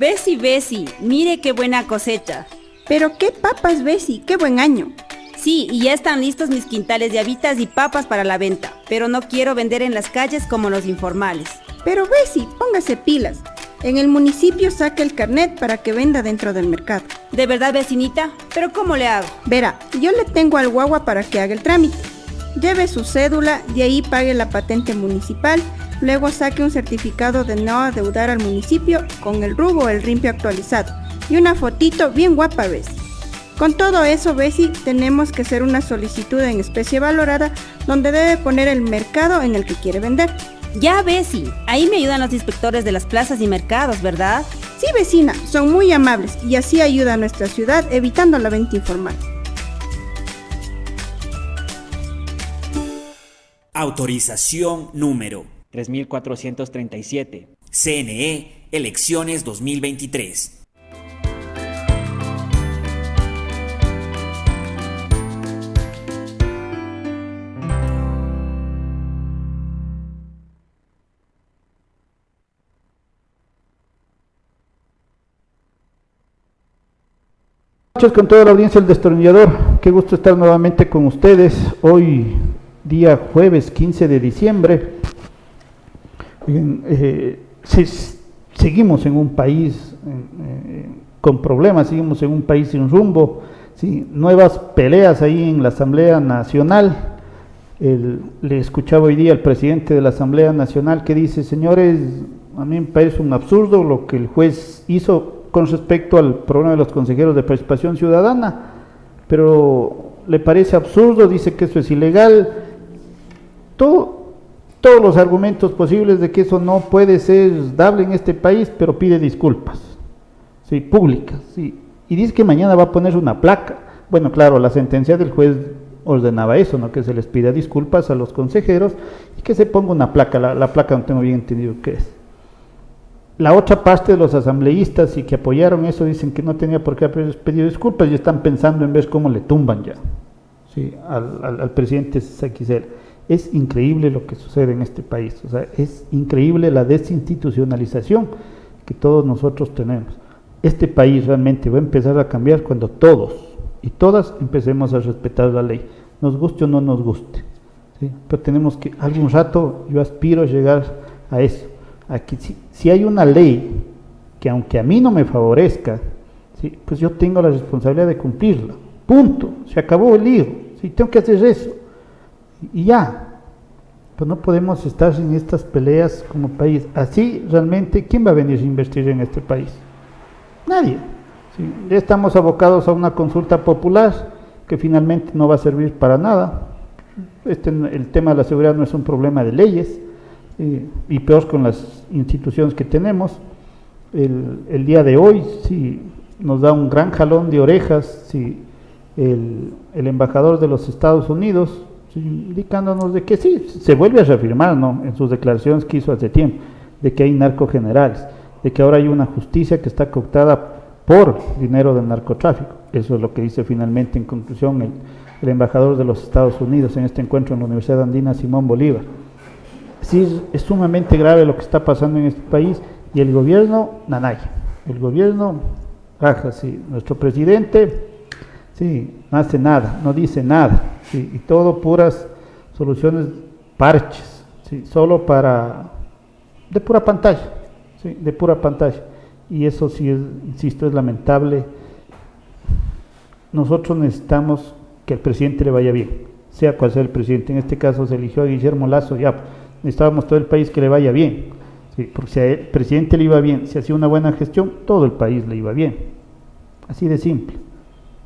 Besi, mire qué buena cosecha. Pero qué papas, Besi, qué buen año. Sí, y ya están listos mis quintales de habitas y papas para la venta, pero no quiero vender en las calles como los informales. Pero Besi, póngase pilas. En el municipio saque el carnet para que venda dentro del mercado. ¿De verdad, vecinita? ¿Pero cómo le hago? Verá, yo le tengo al guagua para que haga el trámite. Lleve su cédula, de ahí pague la patente municipal, luego saque un certificado de no adeudar al municipio con el RUB o el RIMPE actualizado y una fotito bien guapa, Besi. Con todo eso, Besi, tenemos que hacer una solicitud en especie valorada donde debe poner el mercado en el que quiere vender. Ya, Besi, ahí me ayudan los inspectores de las plazas y mercados, ¿verdad? Sí, vecina, son muy amables y así ayuda a nuestra ciudad evitando la venta informal. Autorización número 3437. CNE, Elecciones 2023. Con toda la audiencia del Destornillador, qué gusto estar nuevamente con ustedes hoy día jueves 15 de diciembre. Seguimos en un país con problemas, seguimos en un país sin rumbo, ¿sí? Nuevas peleas ahí en la Asamblea Nacional. Le escuchaba hoy día al presidente de la Asamblea Nacional que dice: señores, a mí me parece un absurdo lo que el juez hizo con respecto al problema de los consejeros de participación ciudadana, pero le parece absurdo, dice que eso es ilegal, todos los argumentos posibles de que eso no puede ser dable en este país, pero pide disculpas, sí, públicas, sí, y dice que mañana va a poner una placa. Bueno, claro, la sentencia del juez ordenaba eso, ¿no? Que se les pida disculpas a los consejeros y que se ponga una placa, la placa no tengo bien entendido qué es. La otra parte de los asambleístas y que apoyaron eso dicen que no tenía por qué haber pedido disculpas y están pensando en ver cómo le tumban ya, ¿sí? al presidente Saquicela. Es increíble lo que sucede en este país, o sea, es increíble la desinstitucionalización que todos nosotros tenemos. Este país realmente va a empezar a cambiar cuando todos y todas empecemos a respetar la ley, nos guste o no nos guste, ¿sí? Pero tenemos que, algún rato yo aspiro a llegar a eso. Aquí, si hay una ley que aunque a mí no me favorezca, ¿sí? Pues yo tengo la responsabilidad de cumplirla, punto, se acabó el lío, ¿sí? Tengo que hacer eso y ya, pues no podemos estar en estas peleas como país. Así realmente, ¿quién va a venir a invertir en este país? Nadie, ¿sí? Ya estamos abocados a una consulta popular que finalmente no va a servir para nada. El tema de la seguridad no es un problema de leyes, y peor con las instituciones que tenemos. El día de hoy sí nos da un gran jalón de orejas, sí, el embajador de los Estados Unidos, sí, indicándonos de que sí, se vuelve a reafirmar, ¿no?, en sus declaraciones que hizo hace tiempo, de que hay narcogenerales, de que ahora hay una justicia que está cooptada por dinero del narcotráfico. Eso es lo que dice finalmente en conclusión el embajador de los Estados Unidos en este encuentro en la Universidad Andina Simón Bolívar. Sí, es sumamente grave lo que está pasando en este país y el gobierno, nanay, el gobierno, raja, sí, nuestro presidente, sí, no hace nada, no dice nada, sí, y todo puras soluciones, parches, sí, solo de pura pantalla, sí, de pura pantalla, y eso sí, insisto, es lamentable. Nosotros necesitamos que al presidente le vaya bien, sea cual sea el presidente. En este caso se eligió a Guillermo Lasso, ya necesitábamos todo el país que le vaya bien, ¿sí? Porque si al presidente le iba bien, si hacía una buena gestión, todo el país le iba bien, así de simple.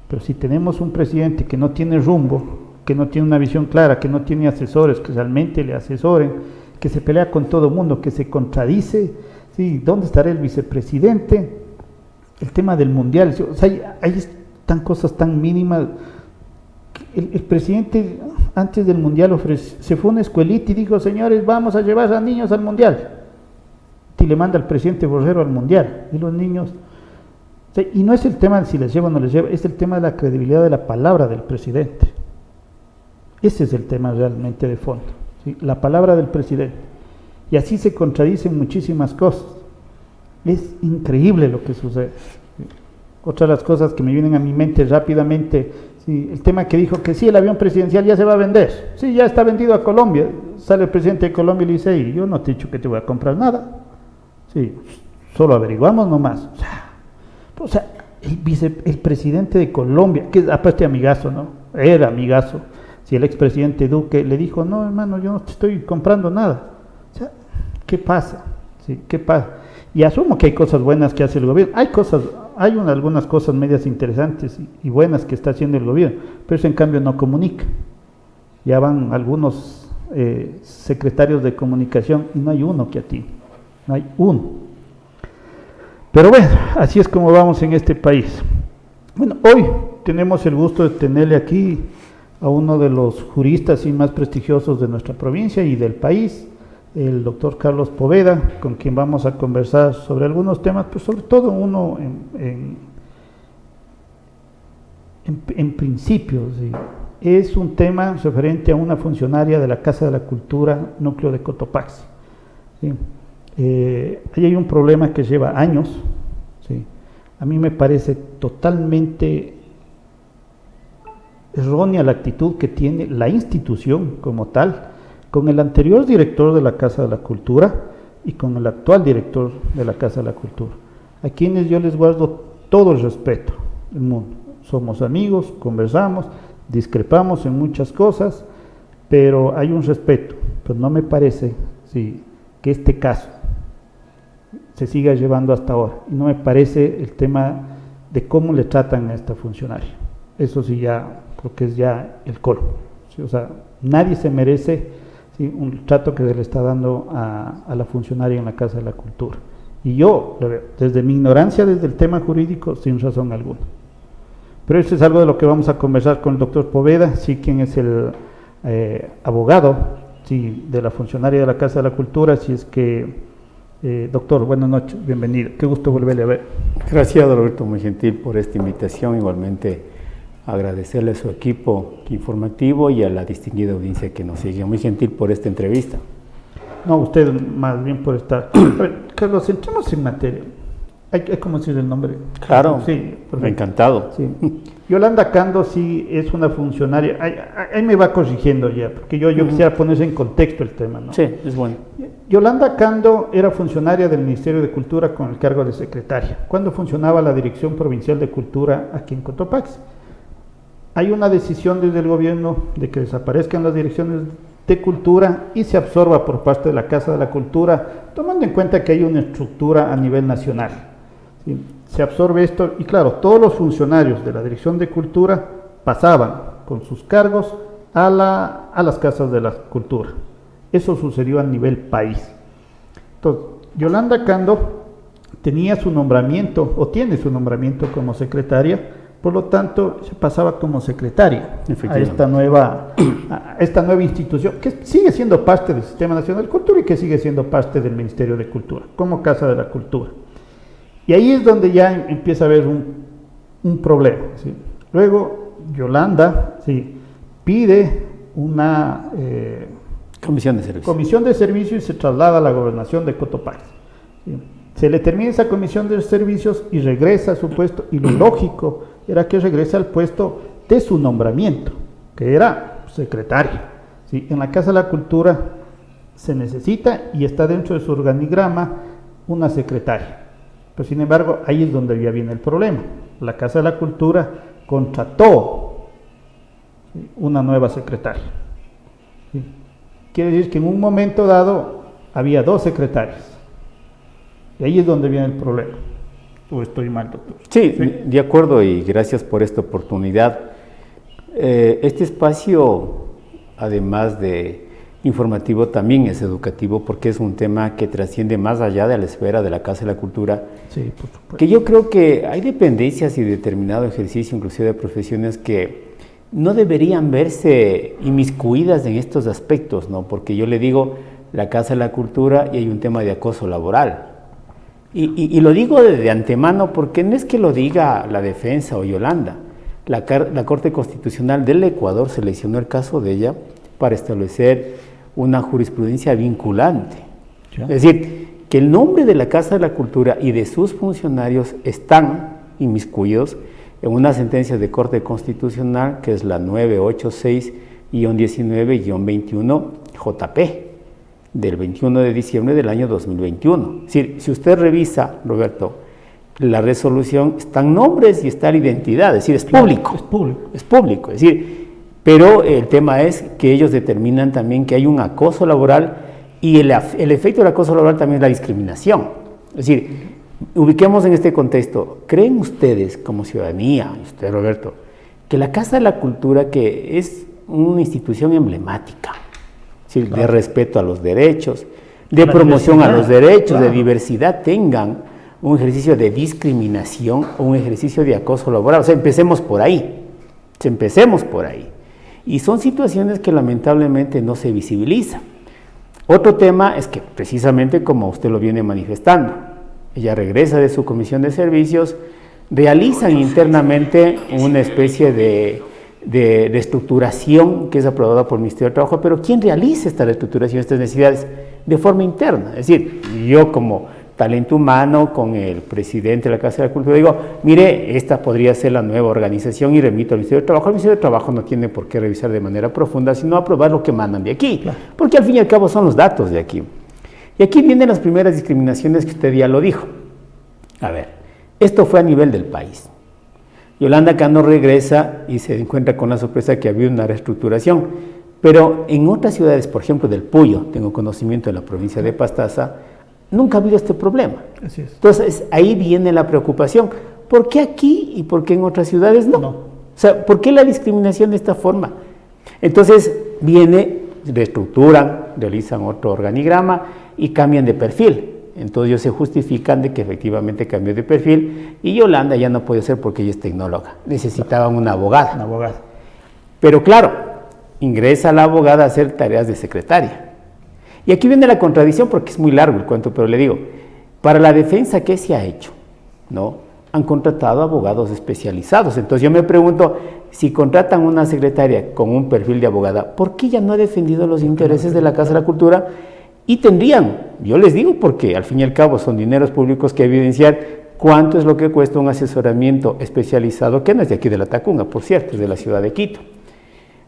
Pero si tenemos un presidente que no tiene rumbo, que no tiene una visión clara, que no tiene asesores que realmente le asesoren, que se pelea con todo el mundo, que se contradice, ¿sí? ¿Dónde estará el vicepresidente? El tema del mundial, o sea, hay tan cosas tan mínimas. El presidente antes del mundial se fue a una escuelita y dijo: señores, vamos a llevar a niños al mundial, y le manda al presidente Borrero al mundial, y los niños, o sea, y no es el tema de si les lleva o no les lleva, es el tema de la credibilidad de la palabra del presidente. Ese es el tema realmente de fondo, ¿sí? La palabra del presidente, y así se contradicen muchísimas cosas. Es increíble lo que sucede. Otra de las cosas que me vienen a mi mente rápidamente, sí, el tema que dijo que sí, el avión presidencial ya se va a vender. Sí, ya está vendido a Colombia. Sale el presidente de Colombia y le dice, "Y yo no te he dicho que te voy a comprar nada. Sí, solo averiguamos nomás". O sea, el presidente de Colombia, que aparte amigazo, ¿no? Era amigazo. Si el expresidente Duque le dijo, "No, hermano, yo no te estoy comprando nada". O sea, ¿qué pasa? ¿Sí? ¿Qué pasa? Y asumo que hay cosas buenas que hace el gobierno. Hay algunas cosas medias interesantes y buenas que está haciendo el gobierno, pero eso en cambio no comunica. Ya van algunos secretarios de comunicación y no hay uno que atine, no hay uno. Pero bueno, así es como vamos en este país. Bueno, hoy tenemos el gusto de tenerle aquí a uno de los juristas y más prestigiosos de nuestra provincia y del país, el doctor Carlos Poveda, con quien vamos a conversar sobre algunos temas, pero sobre todo uno en principio, ¿sí? Es un tema referente a una funcionaria de la Casa de la Cultura, núcleo de Cotopaxi, ¿sí? Ahí hay un problema que lleva años, ¿sí? A mí me parece totalmente errónea la actitud que tiene la institución como tal, con el anterior director de la Casa de la Cultura y con el actual director de la Casa de la Cultura, a quienes yo les guardo todo el respeto del mundo. Somos amigos, conversamos, discrepamos en muchas cosas, pero hay un respeto. Pero no me parece, sí, que este caso se siga llevando hasta ahora. Y no me parece el tema de cómo le tratan a esta funcionaria. Eso sí, ya creo que es ya el colmo, ¿sí? O sea, nadie se merece, ¿sí?, un trato que se le está dando a la funcionaria en la Casa de la Cultura. Y yo lo veo, desde mi ignorancia, desde el tema jurídico, sin razón alguna. Pero eso es algo de lo que vamos a conversar con el doctor Poveda, sí, quien es el abogado, sí, de la funcionaria de la Casa de la Cultura. Así es que, doctor, buenas noches, bienvenido, qué gusto volverle a ver. Gracias, Roberto, muy gentil por esta invitación. Igualmente agradecerle a su equipo informativo y a la distinguida audiencia que nos sigue. Muy gentil por esta entrevista. No, usted más bien por estar. A ver, Carlos, entremos en materia. ¿Hay como decir el nombre? Claro, sí, encantado. Sí. Yolanda Cando sí es una funcionaria, ahí me va corrigiendo ya, porque yo quisiera ponerse en contexto el tema, ¿no? Sí, es bueno. Yolanda Cando era funcionaria del Ministerio de Cultura con el cargo de secretaria, cuando funcionaba la Dirección Provincial de Cultura aquí en Cotopaxi. Hay una decisión desde el gobierno de que desaparezcan las direcciones de cultura y se absorba por parte de la Casa de la Cultura, tomando en cuenta que hay una estructura a nivel nacional. ¿Sí? Se absorbe esto y claro, todos los funcionarios de la Dirección de Cultura pasaban con sus cargos a las Casas de la Cultura. Eso sucedió a nivel país. Entonces, Yolanda Cando tenía su nombramiento, o tiene su nombramiento como secretaria, por lo tanto, se pasaba como secretaria a esta nueva institución, que sigue siendo parte del Sistema Nacional de Cultura y que sigue siendo parte del Ministerio de Cultura, como Casa de la Cultura. Y ahí es donde ya empieza a haber un problema, ¿sí? Luego, Yolanda, ¿sí?, pide una comisión de servicio y se traslada a la gobernación de Cotopaxi, ¿sí? Se le termina esa comisión de servicios y regresa a su puesto, y lo lógico era que regrese al puesto de su nombramiento, que era secretaria, ¿sí? En la Casa de la Cultura se necesita y está dentro de su organigrama una secretaria. Pero sin embargo, ahí es donde ya viene el problema. La Casa de la Cultura contrató, ¿sí?, una nueva secretaria, ¿sí? Quiere decir que en un momento dado había dos secretarias. Y ahí es donde viene el problema. ¿O estoy mal, doctor? Sí, de acuerdo, y gracias por esta oportunidad. Este espacio, además de informativo, también es educativo, porque es un tema que trasciende más allá de la esfera de la Casa de la Cultura. Sí, por supuesto. Que yo creo que hay dependencias y determinado ejercicio, inclusive de profesiones, que no deberían verse inmiscuidas en estos aspectos, ¿no? Porque yo le digo la Casa de la Cultura y hay un tema de acoso laboral. Y lo digo de antemano porque no es que lo diga la defensa o Yolanda. La Corte Constitucional del Ecuador seleccionó el caso de ella para establecer una jurisprudencia vinculante. ¿Ya? Es decir, que el nombre de la Casa de la Cultura y de sus funcionarios están inmiscuidos en una sentencia de Corte Constitucional que es la 986-19-21 JP del 21 de diciembre del año 2021. Es decir, si usted revisa, Roberto, la resolución, están nombres y está la identidad, es decir, es público. Es público. Es público, es decir, pero el tema es que ellos determinan también que hay un acoso laboral y el efecto del acoso laboral también es la discriminación. Es decir, ubiquemos en este contexto, ¿creen ustedes como ciudadanía, usted Roberto, que la Casa de la Cultura, que es una institución emblemática, es decir, de respeto a los derechos, de promoción a los derechos, de diversidad, tengan un ejercicio de discriminación o un ejercicio de acoso laboral? O sea, empecemos por ahí, Y son situaciones que lamentablemente no se visibilizan. Otro tema es que precisamente como usted lo viene manifestando, ella regresa de su comisión de servicios, realizan internamente una especie de estructuración que es aprobada por el Ministerio de Trabajo, pero ¿quién realiza esta reestructuración, estas necesidades? De forma interna. Es decir, yo como talento humano, con el presidente de la Casa de la Cultura, digo, mire, esta podría ser la nueva organización y remito al Ministerio de Trabajo. El Ministerio de Trabajo no tiene por qué revisar de manera profunda, sino aprobar lo que mandan de aquí, porque al fin y al cabo son los datos de aquí. Y aquí vienen las primeras discriminaciones que usted ya lo dijo. A ver, esto fue a nivel del país. Yolanda Cano regresa y se encuentra con la sorpresa que había una reestructuración, pero en otras ciudades, por ejemplo del Puyo, tengo conocimiento de la provincia de Pastaza, nunca ha habido este problema. Así es. Entonces, ahí viene la preocupación. ¿Por qué aquí y por qué en otras ciudades no? O sea, ¿por qué la discriminación de esta forma? Entonces, reestructuran, realizan otro organigrama y cambian de perfil. Entonces, ellos se justifican de que efectivamente cambió de perfil y Yolanda ya no puede ser porque ella es tecnóloga. Necesitaban una abogada. Una abogada. Pero claro, ingresa la abogada a hacer tareas de secretaria. Y aquí viene la contradicción porque es muy largo el cuento, pero le digo, para la defensa, ¿qué se ha hecho? ¿No? Han contratado abogados especializados. Entonces yo me pregunto, si contratan una secretaria con un perfil de abogada, ¿por qué ella no ha defendido los intereses de la Casa de la Cultura? Y tendrían, yo les digo, porque al fin y al cabo son dineros públicos que evidenciar cuánto es lo que cuesta un asesoramiento especializado, que no es de aquí de la Tacunga, por cierto, es de la ciudad de Quito.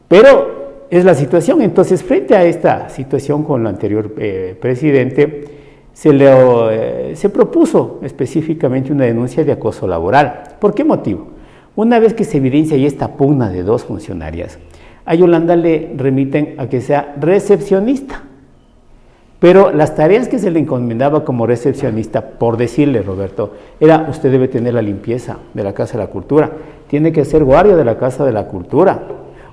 Pero es la situación. Entonces, frente a esta situación con el anterior presidente, se propuso específicamente una denuncia de acoso laboral. ¿Por qué motivo? Una vez que se evidencia ya esta pugna de dos funcionarias, a Yolanda le remiten a que sea recepcionista. Pero las tareas que se le encomendaba como recepcionista, por decirle, Roberto, era: usted debe tener la limpieza de la Casa de la Cultura, tiene que ser guardia de la Casa de la Cultura,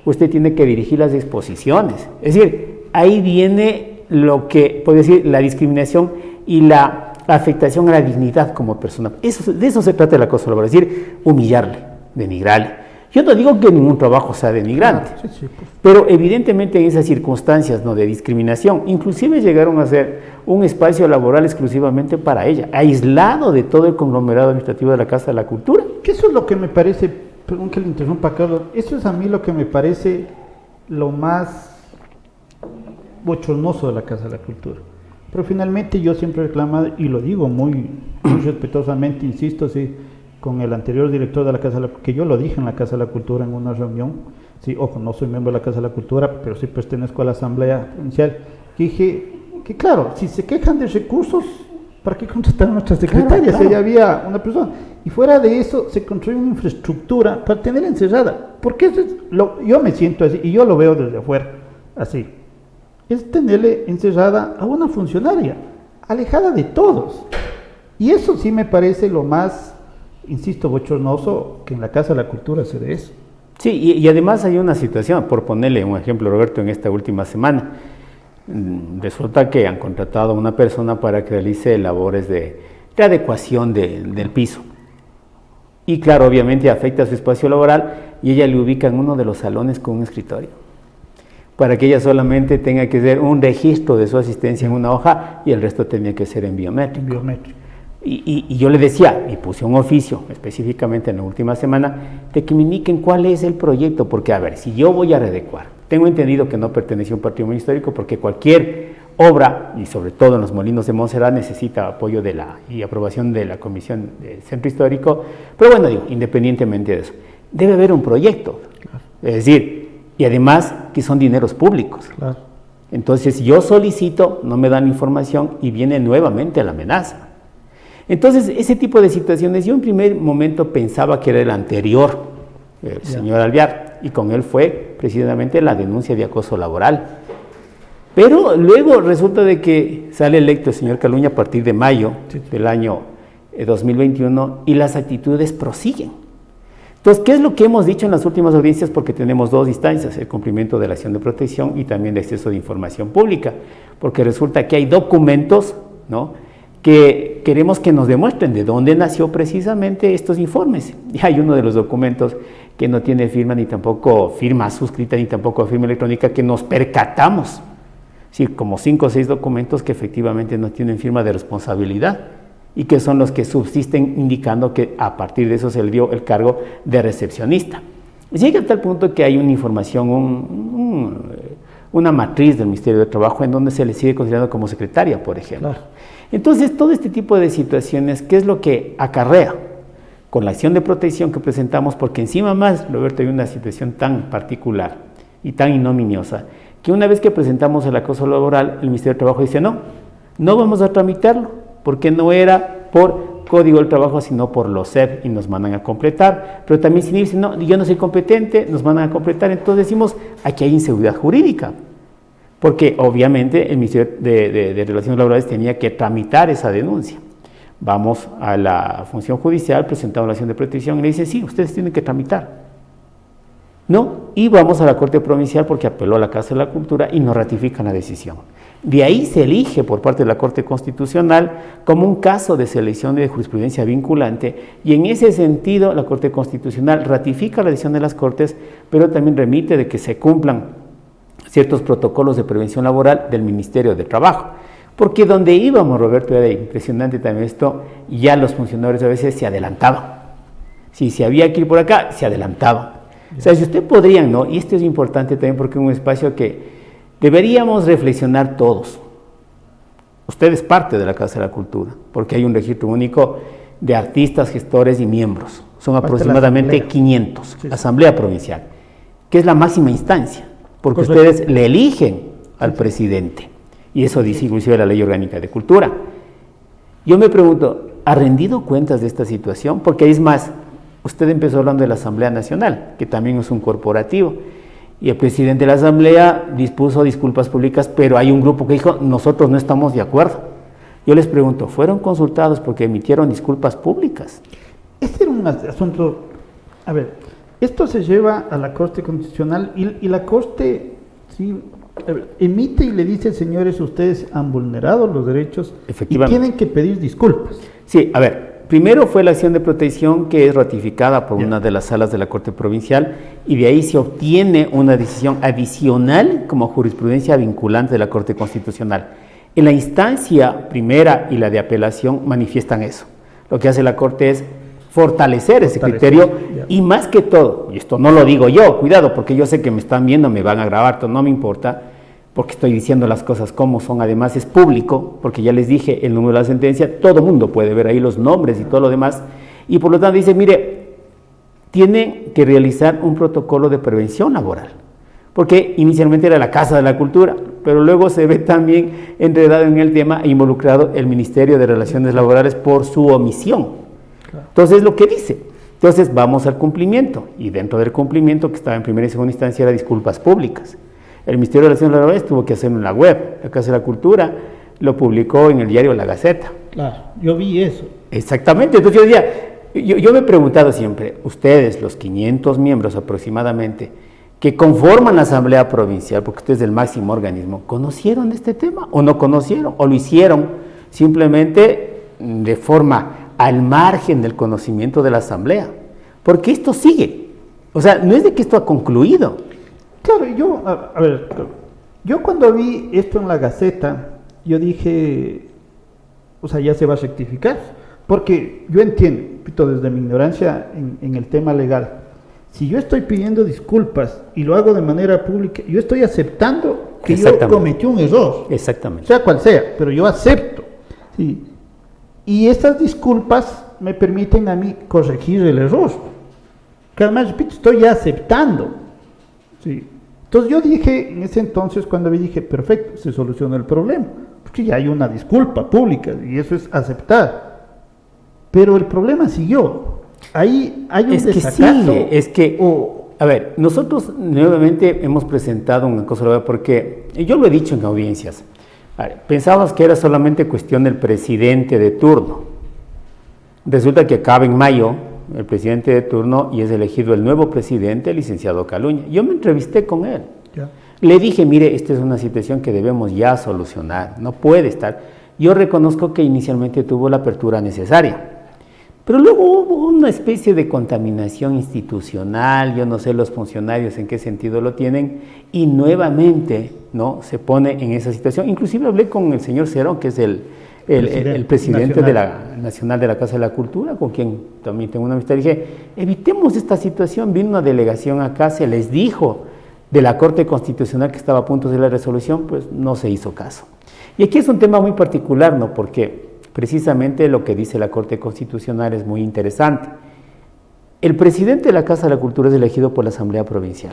usted tiene que dirigir las exposiciones. Es decir, ahí viene lo que puede decir la discriminación y la afectación a la dignidad como persona. De eso se trata el acoso laboral, es decir, humillarle, denigrarle. Yo no digo que ningún trabajo sea denigrante, pero evidentemente en esas circunstancias, ¿no?, de discriminación, inclusive llegaron a ser un espacio laboral exclusivamente para ella, aislado de todo el conglomerado administrativo de la Casa de la Cultura. Que eso es lo que me parece, perdón que le interrumpa, Carlos, eso es a mí lo que me parece lo más bochornoso de la Casa de la Cultura. Pero finalmente yo siempre he reclamado, y lo digo muy respetuosamente, insisto, sí, con el anterior director de la Casa de la Cultura, que yo lo dije en la Casa de la Cultura en una reunión, sí, ojo, no soy miembro de la Casa de la Cultura, pero sí pertenezco a la Asamblea Provincial, que dije que claro, si se quejan de recursos, ¿para qué contratar a nuestra secretaria? Claro. Si ya había una persona. Y fuera de eso, se construye una infraestructura para tenerla encerrada. Porque eso es yo me siento así, y yo lo veo desde afuera, así. Es tenerle encerrada a una funcionaria, alejada de todos. Y eso sí me parece lo más, insisto, bochornoso, que en la Casa de la Cultura se dé eso. Sí, y además hay una situación, por ponerle un ejemplo, Roberto, en esta última semana. Resulta que han contratado a una persona para que realice labores de adecuación del piso. Y claro, obviamente afecta su espacio laboral y ella le ubica en uno de los salones con un escritorio, para que ella solamente tenga que hacer un registro de su asistencia en una hoja y el resto tenía que ser en biométrico. Y yo le decía, y puse un oficio específicamente en la última semana, de que me indiquen cuál es el proyecto, porque a ver, si yo voy a readecuar, tengo entendido que no pertenece a un patrimonio histórico, porque cualquier obra, y sobre todo en los molinos de Montserrat, necesita apoyo y aprobación de la Comisión del Centro Histórico, pero bueno, digo, independientemente de eso, debe haber un proyecto, es decir, y además que son dineros públicos. Claro. Entonces yo solicito, no me dan información y viene nuevamente la amenaza. Entonces ese tipo de situaciones, yo en primer momento pensaba que era el anterior, el señor Alvear, y con él fue precisamente la denuncia de acoso laboral. Pero luego resulta de que sale electo el señor Caluña a partir de mayo del año 2021 y las actitudes prosiguen. Entonces, ¿qué es lo que hemos dicho en las últimas audiencias? Porque tenemos dos instancias, el cumplimiento de la acción de protección y también de exceso de información pública, porque resulta que hay documentos, ¿no?, que queremos que nos demuestren de dónde nació precisamente estos informes. Y hay uno de los documentos que no tiene firma, ni tampoco firma suscrita, ni tampoco firma electrónica, que nos percatamos, sí, como 5 o 6 documentos que efectivamente no tienen firma de responsabilidad, y que son los que subsisten indicando que a partir de eso se le dio el cargo de recepcionista. Llega a tal punto que hay una información, una matriz del Ministerio de Trabajo en donde se le sigue considerando como secretaria, por ejemplo. Claro. Entonces, todo este tipo de situaciones, ¿qué es lo que acarrea? Con la acción de protección que presentamos, porque encima más, Roberto, hay una situación tan particular y tan ignominiosa, que una vez que presentamos el acoso laboral, el Ministerio de Trabajo dice, no vamos a tramitarlo, porque no era por Código del Trabajo, sino por los CEP, y nos mandan a completar, pero también sin irse, no, yo no soy competente, nos mandan a completar. Entonces decimos, aquí hay inseguridad jurídica, porque obviamente el Ministerio de Relaciones Laborales tenía que tramitar esa denuncia. Vamos a la función judicial, presentamos la acción de protección y le dice, sí, ustedes tienen que tramitar. No, y vamos a la Corte Provincial porque apeló a la Casa de la Cultura y nos ratifican la decisión. De ahí se elige por parte de la Corte Constitucional como un caso de selección de jurisprudencia vinculante, y en ese sentido la Corte Constitucional ratifica la decisión de las Cortes, pero también remite de que se cumplan ciertos protocolos de prevención laboral del Ministerio de Trabajo. Porque donde íbamos, Roberto, era impresionante también esto, ya los funcionarios a veces se adelantaban. Si había que ir por acá, se adelantaban. O sea, si usted podrían, ¿no? Y esto es importante también porque es un espacio que deberíamos reflexionar todos. Usted es parte de la Casa de la Cultura, porque hay un registro único de artistas, gestores y miembros. Son aproximadamente 500, Asamblea Provincial, que es la máxima instancia, porque ustedes le eligen al presidente, y eso dice inclusive la Ley Orgánica de Cultura. Yo me pregunto, ¿ha rendido cuentas de esta situación? Porque es más, usted empezó hablando de la Asamblea Nacional, que también es un corporativo, y el presidente de la Asamblea dispuso disculpas públicas, pero hay un grupo que dijo, nosotros no estamos de acuerdo. Yo les pregunto, ¿fueron consultados porque emitieron disculpas públicas? Este era un asunto, a ver, esto se lleva a la Corte Constitucional y la Corte, sí, emite y le dice, señores, ustedes han vulnerado los derechos y tienen que pedir disculpas. Sí, a ver, primero fue la acción de protección que es ratificada por una de las salas de la Corte Provincial, y de ahí se obtiene una decisión adicional como jurisprudencia vinculante de la Corte Constitucional. En la instancia primera y la de apelación manifiestan eso. Lo que hace la Corte es fortalecer ese criterio y más que todo, y esto no lo digo yo, cuidado, porque yo sé que me están viendo, me van a grabar, esto no me importa, porque estoy diciendo las cosas como son, además es público, porque ya les dije el número de la sentencia, todo mundo puede ver ahí los nombres y todo lo demás, y por lo tanto dice, mire, tienen que realizar un protocolo de prevención laboral, porque inicialmente era la Casa de la Cultura, pero luego se ve también enredado en el tema e involucrado el Ministerio de Relaciones Laborales por su omisión. Entonces, lo que dice, entonces vamos al cumplimiento, y dentro del cumplimiento que estaba en primera y segunda instancia era disculpas públicas. El Ministerio de Relaciones Laborales tuvo que hacerlo en la web, la Casa de la Cultura lo publicó en el diario La Gaceta. Claro, yo vi eso. Exactamente, entonces yo decía, yo me he preguntado siempre, ustedes, los 500 miembros aproximadamente, que conforman la Asamblea Provincial, porque usted es el máximo organismo, ¿conocieron de este tema o no conocieron? ¿O lo hicieron simplemente de forma al margen del conocimiento de la Asamblea? Porque esto sigue, o sea, no es de que esto ha concluido. Claro, yo cuando vi esto en la Gaceta, yo dije, o sea, ya se va a rectificar, porque yo entiendo, repito, desde mi ignorancia en el tema legal, si yo estoy pidiendo disculpas y lo hago de manera pública, yo estoy aceptando que yo Exactamente. cometí un error, Exactamente. sea cual sea, pero yo acepto. ¿Sí? Y estas disculpas me permiten a mí corregir el error, que además, repito, estoy ya aceptando. ¿Sí? Entonces yo dije, en ese entonces cuando vi, dije, perfecto, se solucionó el problema, porque ya hay una disculpa pública y eso es aceptar. Pero el problema siguió. Ahí hay un Es que desacato. sigue, es que, a ver, nosotros nuevamente hemos presentado una cosa, porque yo lo he dicho en audiencias, a ver, pensábamos que era solamente cuestión del presidente de turno. Resulta que acaba en mayo el presidente de turno y es elegido el nuevo presidente, el licenciado Caluña. Yo me entrevisté con él. Ya. Le dije, mire, esta es una situación que debemos ya solucionar, no puede estar. Yo reconozco que inicialmente tuvo la apertura necesaria, pero luego hubo una especie de contaminación institucional, yo no sé los funcionarios en qué sentido lo tienen, y nuevamente, ¿no?, se pone en esa situación. Inclusive hablé con el señor Cerón, que es el presidente nacional de la Casa de la Cultura, con quien también tengo una amistad. Dije, evitemos esta situación. Vino una delegación acá, se les dijo de la Corte Constitucional que estaba a punto de la resolución, pues no se hizo caso. Y aquí es un tema muy particular, ¿no?, porque precisamente lo que dice la Corte Constitucional es muy interesante. El presidente de la Casa de la Cultura es elegido por la Asamblea Provincial.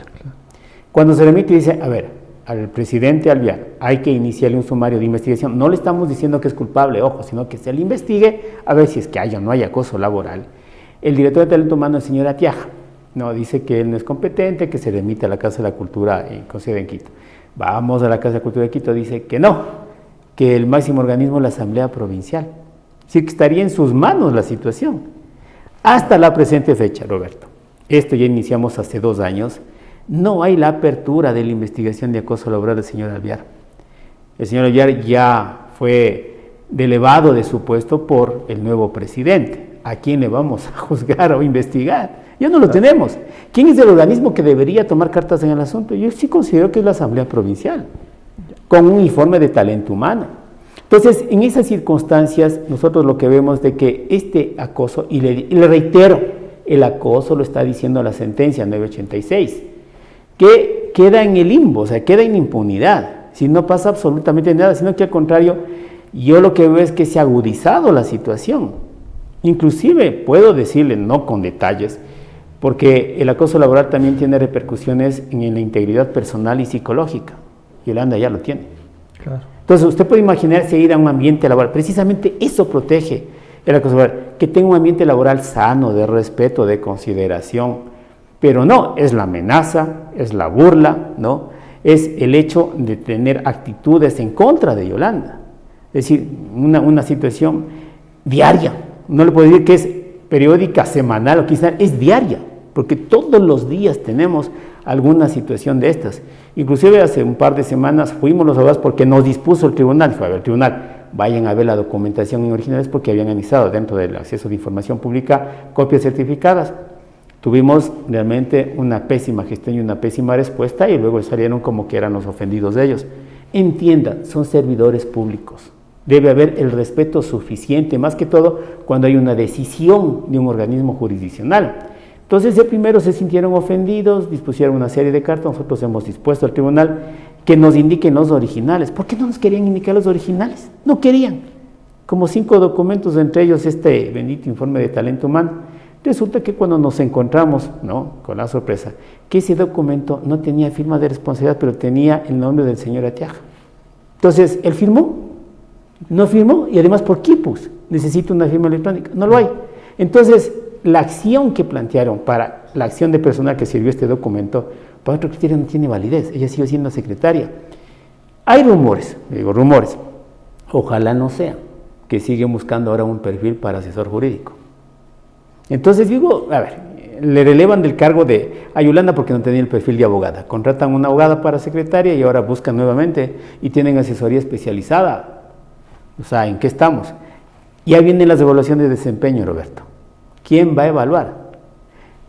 Cuando se remite y dice, a ver, al presidente Alvear hay que iniciarle un sumario de investigación, no le estamos diciendo que es culpable, ojo, sino que se le investigue a ver si es que haya o no hay acoso laboral. El director de Talento Humano, el señor Atiaja, no, dice que él no es competente, que se remite a la Casa de la Cultura con sede en Quito. Vamos a la Casa de la Cultura de Quito, dice que no, que el máximo organismo es la Asamblea Provincial. Sí, que estaría en sus manos la situación. Hasta la presente fecha, Roberto, esto ya iniciamos hace 2 años, no hay la apertura de la investigación de acoso laboral del señor Alvear. El señor Alvear ya fue elevado de su puesto por el nuevo presidente. ¿A quién le vamos a juzgar o investigar? Ya no lo tenemos. ¿Quién es el organismo que debería tomar cartas en el asunto? Yo sí considero que es la Asamblea Provincial, con un informe de talento humano. Entonces, en esas circunstancias, nosotros lo que vemos de que este acoso, y le reitero, el acoso lo está diciendo la sentencia 986, que queda en el limbo, o sea, queda en impunidad, si no pasa absolutamente nada, sino que al contrario, yo lo que veo es que se ha agudizado la situación. Inclusive, puedo decirle, no con detalles, porque el acoso laboral también tiene repercusiones en la integridad personal y psicológica. Yolanda ya lo tiene. Claro. Entonces, usted puede imaginarse ir a un ambiente laboral, precisamente eso protege el acoso laboral, que tenga un ambiente laboral sano, de respeto, de consideración, pero no, es la amenaza, es la burla, ¿no?, es el hecho de tener actitudes en contra de Yolanda, es decir, una situación diaria, no le puedo decir que es periódica, semanal o quizás es diaria, porque todos los días tenemos alguna situación de estas. Inclusive hace un par de semanas fuimos los abogados porque nos dispuso el tribunal, fue a ver el tribunal, vayan a ver la documentación en originales porque habían anexado dentro del acceso de información pública copias certificadas. Tuvimos realmente una pésima gestión y una pésima respuesta y luego salieron como que eran los ofendidos de ellos. Entiendan, son servidores públicos. Debe haber el respeto suficiente, más que todo cuando hay una decisión de un organismo jurisdiccional. Entonces, de primero se sintieron ofendidos, dispusieron una serie de cartas, nosotros hemos dispuesto al tribunal que nos indiquen los originales. ¿Por qué no nos querían indicar los originales? No querían. Como 5 documentos, entre ellos este bendito informe de talento humano. Resulta que cuando nos encontramos, ¿no?, con la sorpresa, que ese documento no tenía firma de responsabilidad, pero tenía el nombre del señor Atiaja. Entonces, él firmó, no firmó, y además, ¿por qué puso? Necesita una firma electrónica, no lo hay. Entonces, la acción que plantearon para la acción de personal que sirvió este documento, para otro criterio no tiene validez, ella sigue siendo secretaria. Hay rumores, digo rumores, ojalá no sea, que siguen buscando ahora un perfil para asesor jurídico. Entonces digo, a ver, le relevan del cargo a Yolanda porque no tenía el perfil de abogada, contratan una abogada para secretaria y ahora buscan nuevamente y tienen asesoría especializada. O sea, ¿en qué estamos? Ya vienen las evaluaciones de desempeño, Roberto. ¿Quién va a evaluar?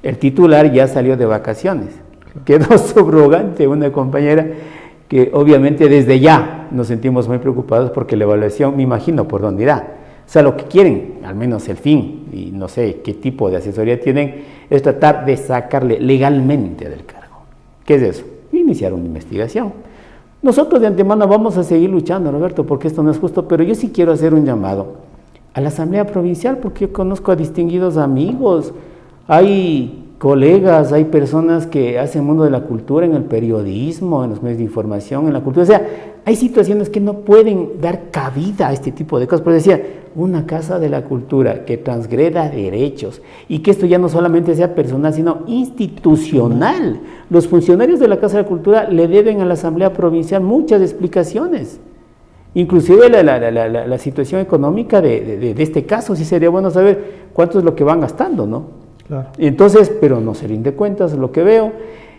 El titular ya salió de vacaciones, quedó subrogante una compañera que obviamente desde ya nos sentimos muy preocupados porque la evaluación, me imagino por dónde irá. O sea, lo que quieren, al menos el fin, y no sé qué tipo de asesoría tienen, es tratar de sacarle legalmente del cargo. ¿Qué es eso? Iniciar una investigación. Nosotros de antemano vamos a seguir luchando, Roberto, porque esto no es justo, pero yo sí quiero hacer un llamado a la Asamblea Provincial, porque yo conozco a distinguidos amigos, hay colegas, hay personas que hacen mundo de la cultura en el periodismo, en los medios de información, en la cultura, o sea, hay situaciones que no pueden dar cabida a este tipo de cosas, pero decía, una casa de la cultura que transgreda derechos y que esto ya no solamente sea personal, sino institucional. Los funcionarios de la Casa de la Cultura le deben a la Asamblea Provincial muchas explicaciones. Inclusive la situación económica de este caso, sí sería bueno saber cuánto es lo que van gastando, ¿no? Claro. Entonces, pero no se rinde cuentas, lo que veo,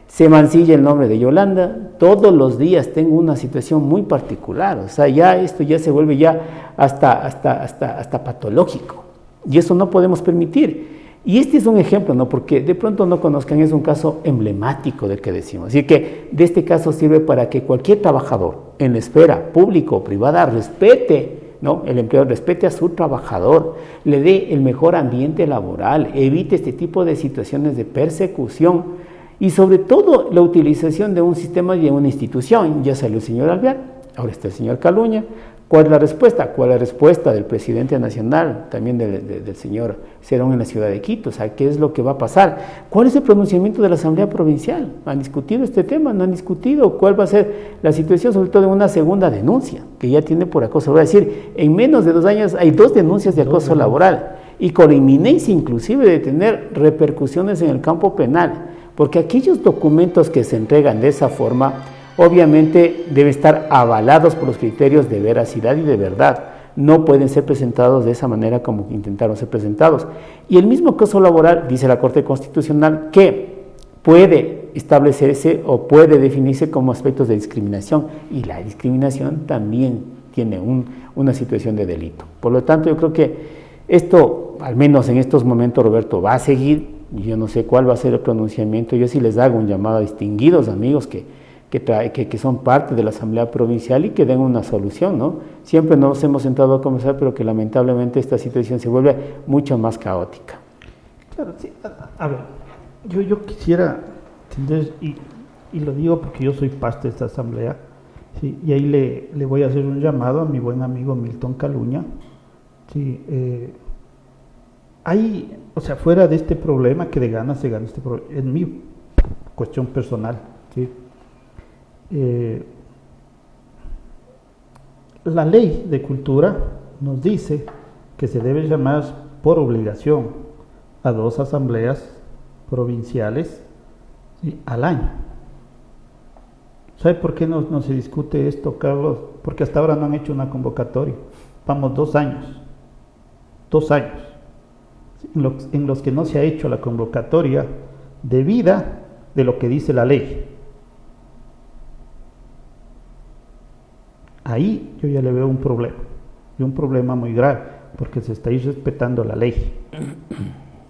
se mancilla el nombre de Yolanda, todos los días tengo una situación muy particular, o sea, ya esto ya se vuelve ya hasta patológico, y eso no podemos permitir. Y este es un ejemplo, ¿no? Porque de pronto no conozcan, es un caso emblemático del que decimos. Así que de este caso sirve para que cualquier trabajador en la esfera pública o privada respete, ¿no? El empleador respete a su trabajador, le dé el mejor ambiente laboral, evite este tipo de situaciones de persecución y sobre todo la utilización de un sistema y de una institución. Ya salió el señor Alvear, ahora está el señor Caluña. ¿Cuál es la respuesta? ¿Cuál es la respuesta del presidente nacional, también del señor Cerón en la ciudad de Quito? O sea, ¿qué es lo que va a pasar? ¿Cuál es el pronunciamiento de la Asamblea Provincial? ¿Han discutido este tema? ¿No han discutido? ¿Cuál va a ser la situación, sobre todo en una segunda denuncia que ya tiene por acoso laboral? Es decir, en menos de 2 años hay 2 denuncias de acoso laboral y con la inminencia inclusive de tener repercusiones en el campo penal, porque aquellos documentos que se entregan de esa forma obviamente deben estar avalados por los criterios de veracidad y de verdad. No pueden ser presentados de esa manera como intentaron ser presentados. Y el mismo acoso laboral, dice la Corte Constitucional, que puede establecerse o puede definirse como aspectos de discriminación. Y la discriminación también tiene una situación de delito. Por lo tanto, yo creo que esto, al menos en estos momentos, Roberto, va a seguir. Yo no sé cuál va a ser el pronunciamiento. Yo sí les hago un llamado a distinguidos amigos que son parte de la Asamblea Provincial y que den una solución, ¿no? Siempre nos hemos sentado a conversar, pero que lamentablemente esta situación se vuelve mucho más caótica. Claro, sí. A ver, yo quisiera entender, y lo digo porque yo soy parte de esta Asamblea, ¿sí? Y ahí le voy a hacer un llamado a mi buen amigo Milton Caluña, ¿sí? Hay, o sea, fuera de este problema, que de ganas se gana este problema, es mi cuestión personal, ¿sí? La ley de cultura nos dice que se debe llamar por obligación a 2 asambleas provinciales, ¿sí?, al año. ¿Sabe por qué no se discute esto, Carlos? Porque hasta ahora no han hecho una convocatoria. Vamos 2 años, 2 años, en los que no se ha hecho la convocatoria debida de lo que dice la ley. Ahí yo ya le veo un problema, y un problema muy grave, porque se está irrespetando la ley.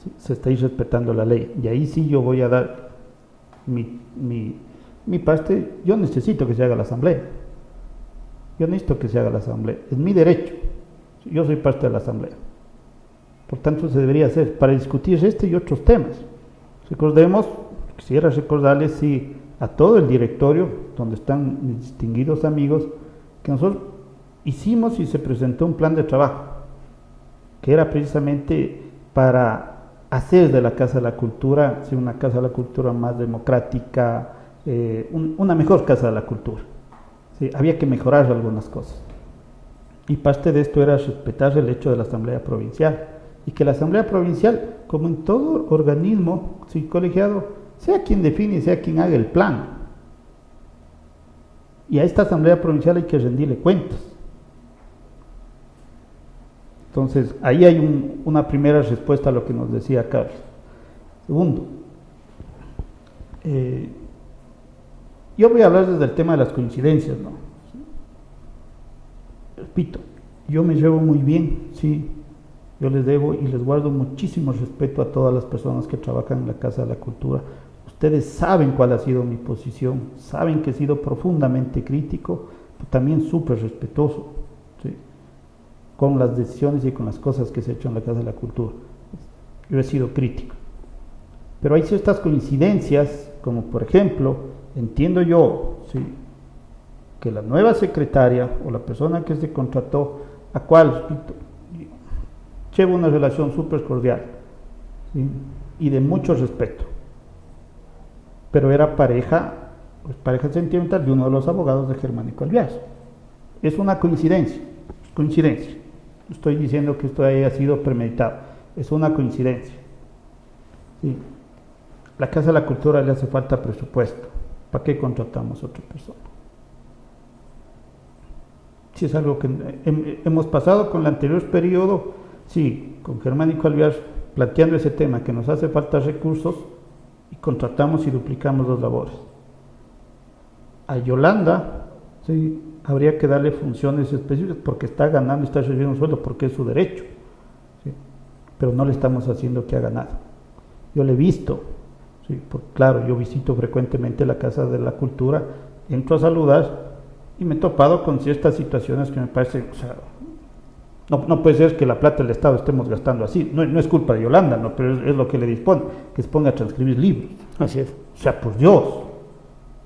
¿Sí? Se está irrespetando la ley, y ahí sí yo voy a dar mi parte. Yo necesito que se haga la asamblea. Yo necesito que se haga la asamblea. Es mi derecho. Yo soy parte de la asamblea. Por tanto, se debería hacer para discutir este y otros temas. Recordemos, quisiera recordarles, sí, a todo el directorio, donde están mis distinguidos amigos, que nosotros hicimos y se presentó un plan de trabajo, que era precisamente para hacer de la Casa de la Cultura, sí, una Casa de la Cultura más democrática, una mejor Casa de la Cultura. Sí, había que mejorar algunas cosas. Y parte de esto era respetar el hecho de la Asamblea Provincial, y que la Asamblea Provincial, como en todo organismo, sí, colegiado, sea quien define, sea quien haga el plan. Y a esta Asamblea Provincial hay que rendirle cuentas. Entonces, ahí hay una primera respuesta a lo que nos decía Carlos. Segundo, yo voy a hablar desde el tema de las coincidencias, ¿no? Repito, yo me llevo muy bien, sí, yo les debo y les guardo muchísimo respeto a todas las personas que trabajan en la Casa de la Cultura. Ustedes saben cuál ha sido mi posición, saben que he sido profundamente crítico, pero también súper respetuoso, ¿sí?, con las decisiones y con las cosas que se han hecho en la Casa de la Cultura. Yo he sido crítico. Pero hay ciertas coincidencias, como por ejemplo, entiendo yo, ¿sí?, que la nueva secretaria o la persona que se contrató, a cual, repito, lleva una relación súper cordial, ¿sí? Y de mucho respeto, pero era pareja sentimental de uno de los abogados de Germánico Alvear. Es una coincidencia, no estoy diciendo que esto haya sido premeditado, es una coincidencia. Sí. La Casa de la Cultura le hace falta presupuesto, ¿para qué contratamos a otra persona? Si es algo que hemos pasado con el anterior periodo, sí, con Germánico Alvear planteando ese tema, que nos hace falta recursos, y contratamos y duplicamos las labores. A Yolanda, sí, habría que darle funciones específicas porque está ganando y está recibiendo un sueldo porque es su derecho, ¿sí? Pero no le estamos haciendo que haga nada. Yo le he visto, ¿sí? Claro, yo visito frecuentemente la Casa de la Cultura, entro a saludar y me he topado con ciertas situaciones que me parecen, o sea, no puede ser que la plata del Estado estemos gastando así. No es culpa de Yolanda, ¿no? Pero es lo que le dispone, que se ponga a transcribir libros. Así es. O sea, por Dios.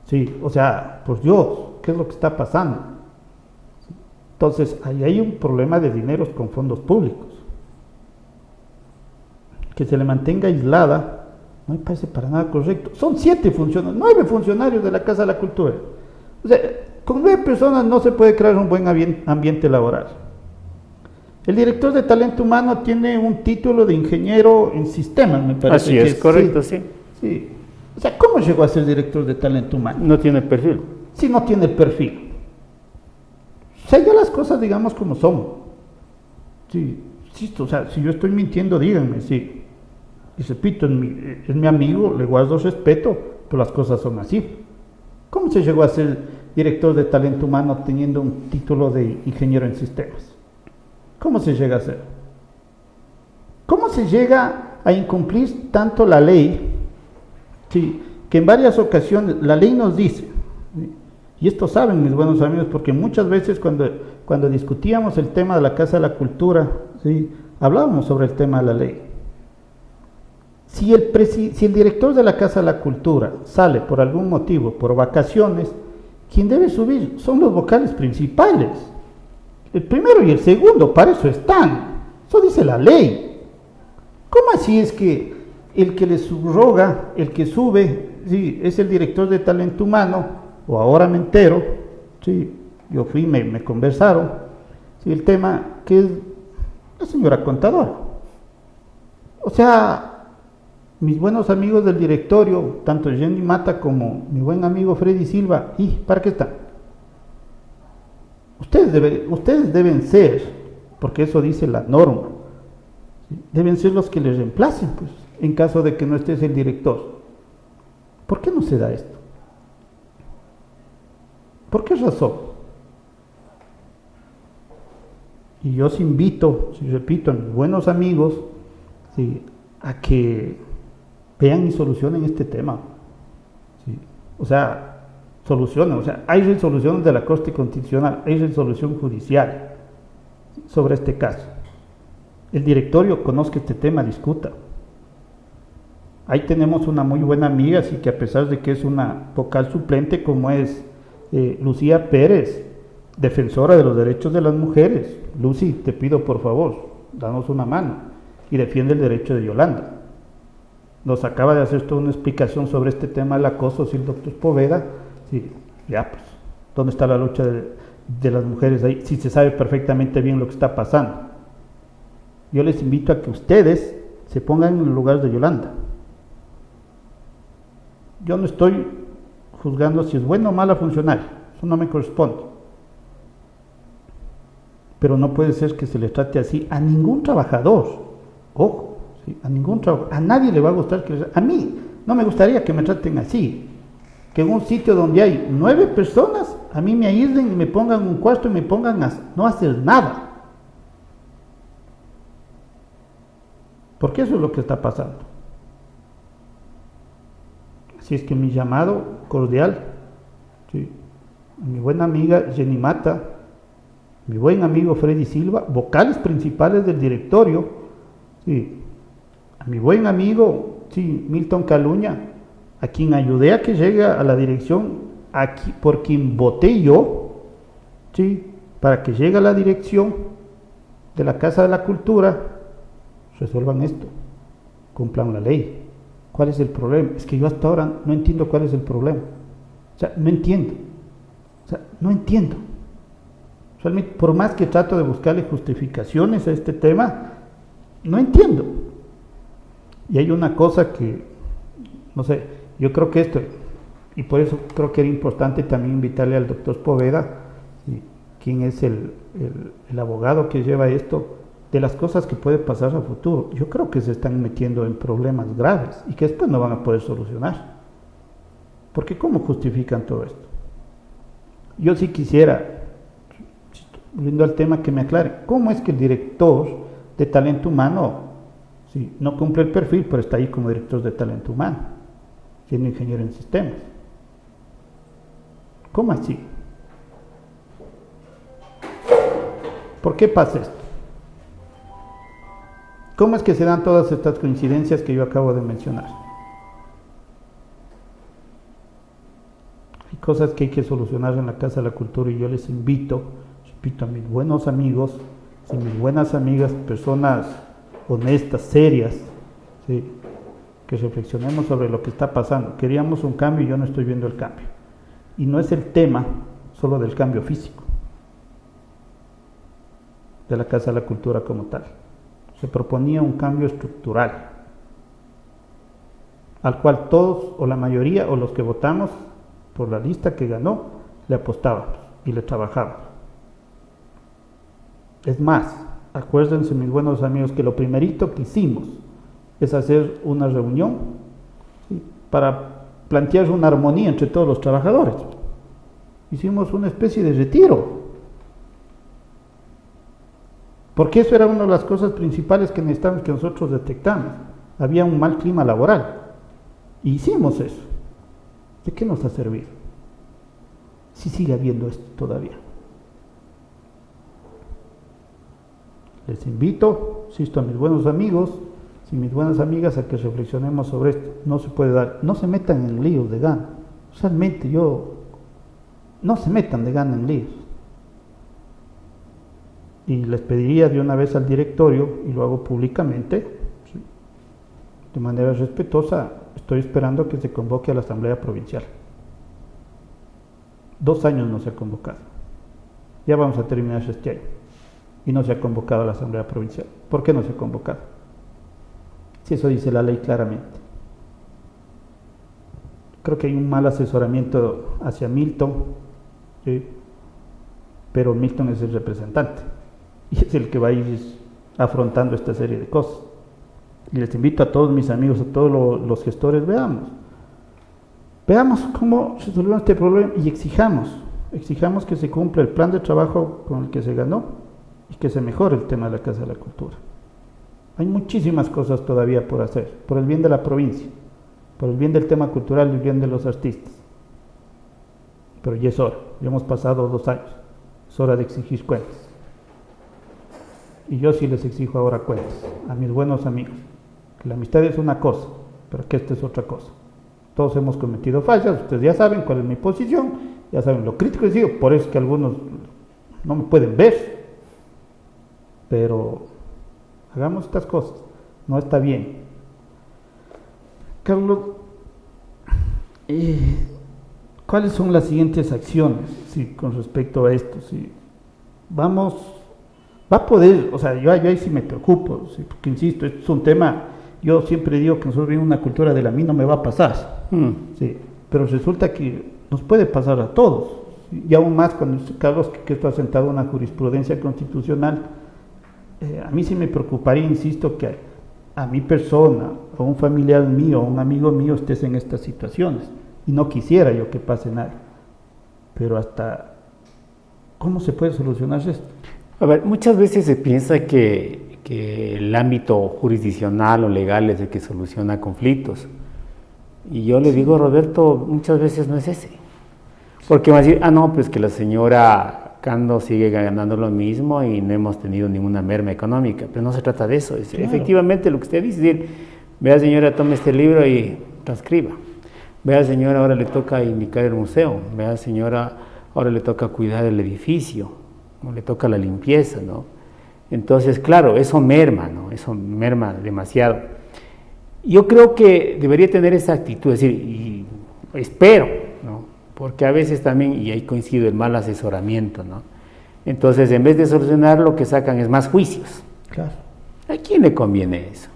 Sí, o sea, por Dios, ¿qué es lo que está pasando? Entonces, ahí hay un problema de dineros con fondos públicos. Que se le mantenga aislada, no me parece para nada correcto. Son 9 funcionarios de la Casa de la Cultura. O sea, con 9 personas no se puede crear un buen ambiente laboral. El director de talento humano tiene un título de ingeniero en sistemas, me parece. Así es, correcto, sí. Sí. O sea, ¿cómo llegó a ser director de talento humano? No tiene perfil. Sí, no tiene el perfil. O sea, ya las cosas digamos como son. Sí, o sea, si yo estoy mintiendo, díganme, sí. Y repito, es mi amigo, le guardo respeto, pero las cosas son así. ¿Cómo se llegó a ser director de talento humano teniendo un título de ingeniero en sistemas? ¿Cómo se llega a hacer? ¿Cómo se llega a incumplir tanto la ley? Sí, que en varias ocasiones la ley nos dice, ¿sí? Y esto saben mis buenos amigos, porque muchas veces cuando discutíamos el tema de la Casa de la Cultura, ¿sí? Hablábamos sobre el tema de la ley. Si el director de la Casa de la Cultura sale por algún motivo, por vacaciones, quien debe subir son los vocales principales. El primero y el segundo, para eso están. Eso dice la ley. ¿Cómo así es que el que le subroga, el que sube, sí, es el director de talento humano? O ahora me entero, sí, yo fui, me conversaron, sí, el tema que es la señora contadora. O sea, mis buenos amigos del directorio, tanto Jenny Mata como mi buen amigo Freddy Silva, ¿y para qué están? Ustedes deben ser, porque eso dice la norma, ¿sí? Deben ser los que les reemplacen, pues, en caso de que no estés el director. ¿Por qué no se da esto? ¿Por qué razón? Y yo os invito, si repito, a mis buenos amigos, ¿sí? A que vean y solucionen este tema, ¿sí? O sea, hay resoluciones de la Corte Constitucional, hay resolución judicial sobre este caso. El directorio conozca este tema, discuta. Ahí tenemos una muy buena amiga, así que a pesar de que es una vocal suplente, como es Lucía Pérez, defensora de los derechos de las mujeres. Lucy, te pido por favor, danos una mano y defiende el derecho de Yolanda. Nos acaba de hacer toda una explicación sobre este tema del acoso, sí, el doctor Poveda. Sí, ya pues, ¿dónde está la lucha de las mujeres ahí? Si se sabe perfectamente bien lo que está pasando. Yo les invito a que ustedes se pongan en el lugar de Yolanda. Yo no estoy juzgando si es buena o mala funcionaria, eso no me corresponde. Pero no puede ser que se le trate así a ningún trabajador. Ojo, ¿sí? A ningún trabajador. A nadie le va a gustar a mí no me gustaría que me traten así. Que en un sitio donde hay 9 personas, a mí me aíslen y me pongan un cuarto y me pongan a no hacer nada. Porque eso es lo que está pasando. Así es que mi llamado cordial, sí, a mi buena amiga Jenny Mata, mi buen amigo Freddy Silva, vocales principales del directorio, sí, a mi buen amigo, sí, Milton Caluña, a quien ayudé a que llegue a la dirección aquí, por quien voté yo, ¿sí? Para que llegue a la dirección de la Casa de la Cultura, resuelvan esto, cumplan la ley. ¿Cuál es el problema? Es que yo hasta ahora no entiendo cuál es el problema. O sea, no entiendo. Realmente, por más que trato de buscarle justificaciones a este tema, no entiendo. Y hay una cosa que, no sé, yo creo que esto, y por eso creo que era importante también invitarle al doctor Poveda, ¿sí? Quien es el abogado que lleva esto, de las cosas que puede pasar a futuro. Yo creo que se están metiendo en problemas graves y que después no van a poder solucionar. Porque ¿cómo justifican todo esto? Yo sí quisiera, volviendo al tema, que me aclare, ¿cómo es que el director de talento humano, sí, no cumple el perfil, pero está ahí como director de talento humano, siendo ingeniero en sistemas? ¿Cómo así? ¿Por qué pasa esto? ¿Cómo es que se dan todas estas coincidencias que yo acabo de mencionar? Hay cosas que hay que solucionar en la Casa de la Cultura y yo les invito, repito, a mis buenos amigos, a mis buenas amigas, personas honestas, serias, ¿sí? Que reflexionemos sobre lo que está pasando. Queríamos un cambio y yo no estoy viendo el cambio. Y no es el tema solo del cambio físico de la Casa de la Cultura como tal. Se proponía un cambio estructural, al cual todos, o la mayoría, o los que votamos por la lista que ganó, le apostábamos y le trabajábamos. Es más, acuérdense, mis buenos amigos, que lo primerito que hicimos es hacer una reunión, ¿sí? Para plantear una armonía entre todos los trabajadores. Hicimos una especie de retiro, porque eso era una de las cosas principales que necesitamos, que nosotros detectamos. Había un mal clima laboral y hicimos eso. ¿De qué nos ha servido? Si sigue habiendo esto todavía. Les invito, insisto, a mis buenos amigos y mis buenas amigas a que reflexionemos sobre esto. No se puede dar, no se metan en líos de gana. Realmente no se metan de gana en líos. Y les pediría de una vez al directorio, y lo hago públicamente, ¿sí? De manera respetuosa, estoy esperando que se convoque a la Asamblea Provincial. 2 años no se ha convocado. Ya vamos a terminar este año. Y no se ha convocado a la Asamblea Provincial. ¿Por qué no se ha convocado? Si eso dice la ley claramente. Creo que hay un mal asesoramiento hacia Milton, ¿sí? Pero Milton es el representante y es el que va a ir afrontando esta serie de cosas. Y les invito a todos mis amigos, a todos los gestores, veamos cómo resolvemos este problema y exijamos que se cumpla el plan de trabajo con el que se ganó y que se mejore el tema de la Casa de la Cultura. Hay muchísimas cosas todavía por hacer, por el bien de la provincia, por el bien del tema cultural y el bien de los artistas. Pero ya es hora, ya hemos pasado 2 años, es hora de exigir cuentas. Y yo sí les exijo ahora cuentas a mis buenos amigos, que la amistad es una cosa, pero que esta es otra cosa. Todos hemos cometido fallas, ustedes ya saben cuál es mi posición, ya saben lo crítico que digo, por eso es que algunos no me pueden ver, pero hagamos estas cosas, no está bien. Carlos, ¿cuáles son las siguientes acciones, sí, con respecto a esto? Sí, va a poder, o sea, yo ahí sí me preocupo, sí, porque insisto, esto es un tema, yo siempre digo que nosotros vivimos una cultura de la mí no me va a pasar, sí, pero resulta que nos puede pasar a todos, y aún más cuando Carlos, que esto ha sentado una jurisprudencia constitucional. A mí sí me preocuparía, insisto, que a mi persona, o un familiar mío, o un amigo mío estés en estas situaciones, y no quisiera yo que pase nada, pero hasta, ¿cómo se puede solucionar esto? A ver, muchas veces se piensa que el ámbito jurisdiccional o legal es el que soluciona conflictos. Y yo le digo, Roberto, muchas veces no es ese. Porque van a decir, no, pues que la señora Cando sigue ganando lo mismo y no hemos tenido ninguna merma económica. Pero no se trata de eso. Es efectivamente lo que usted dice, decir, vea señora, tome este libro y transcriba. Vea señora, ahora le toca indicar el museo, vea señora, ahora le toca cuidar el edificio, ¿no? Le toca la limpieza, ¿no? Entonces, claro, eso merma, ¿no? Eso merma demasiado. Yo creo que debería tener esa actitud, es decir, y espero, ¿no? Porque a veces también, y ahí coincido, el mal asesoramiento, ¿no? Entonces, en vez de solucionar, lo que sacan es más juicios. Claro. ¿A quién le conviene eso?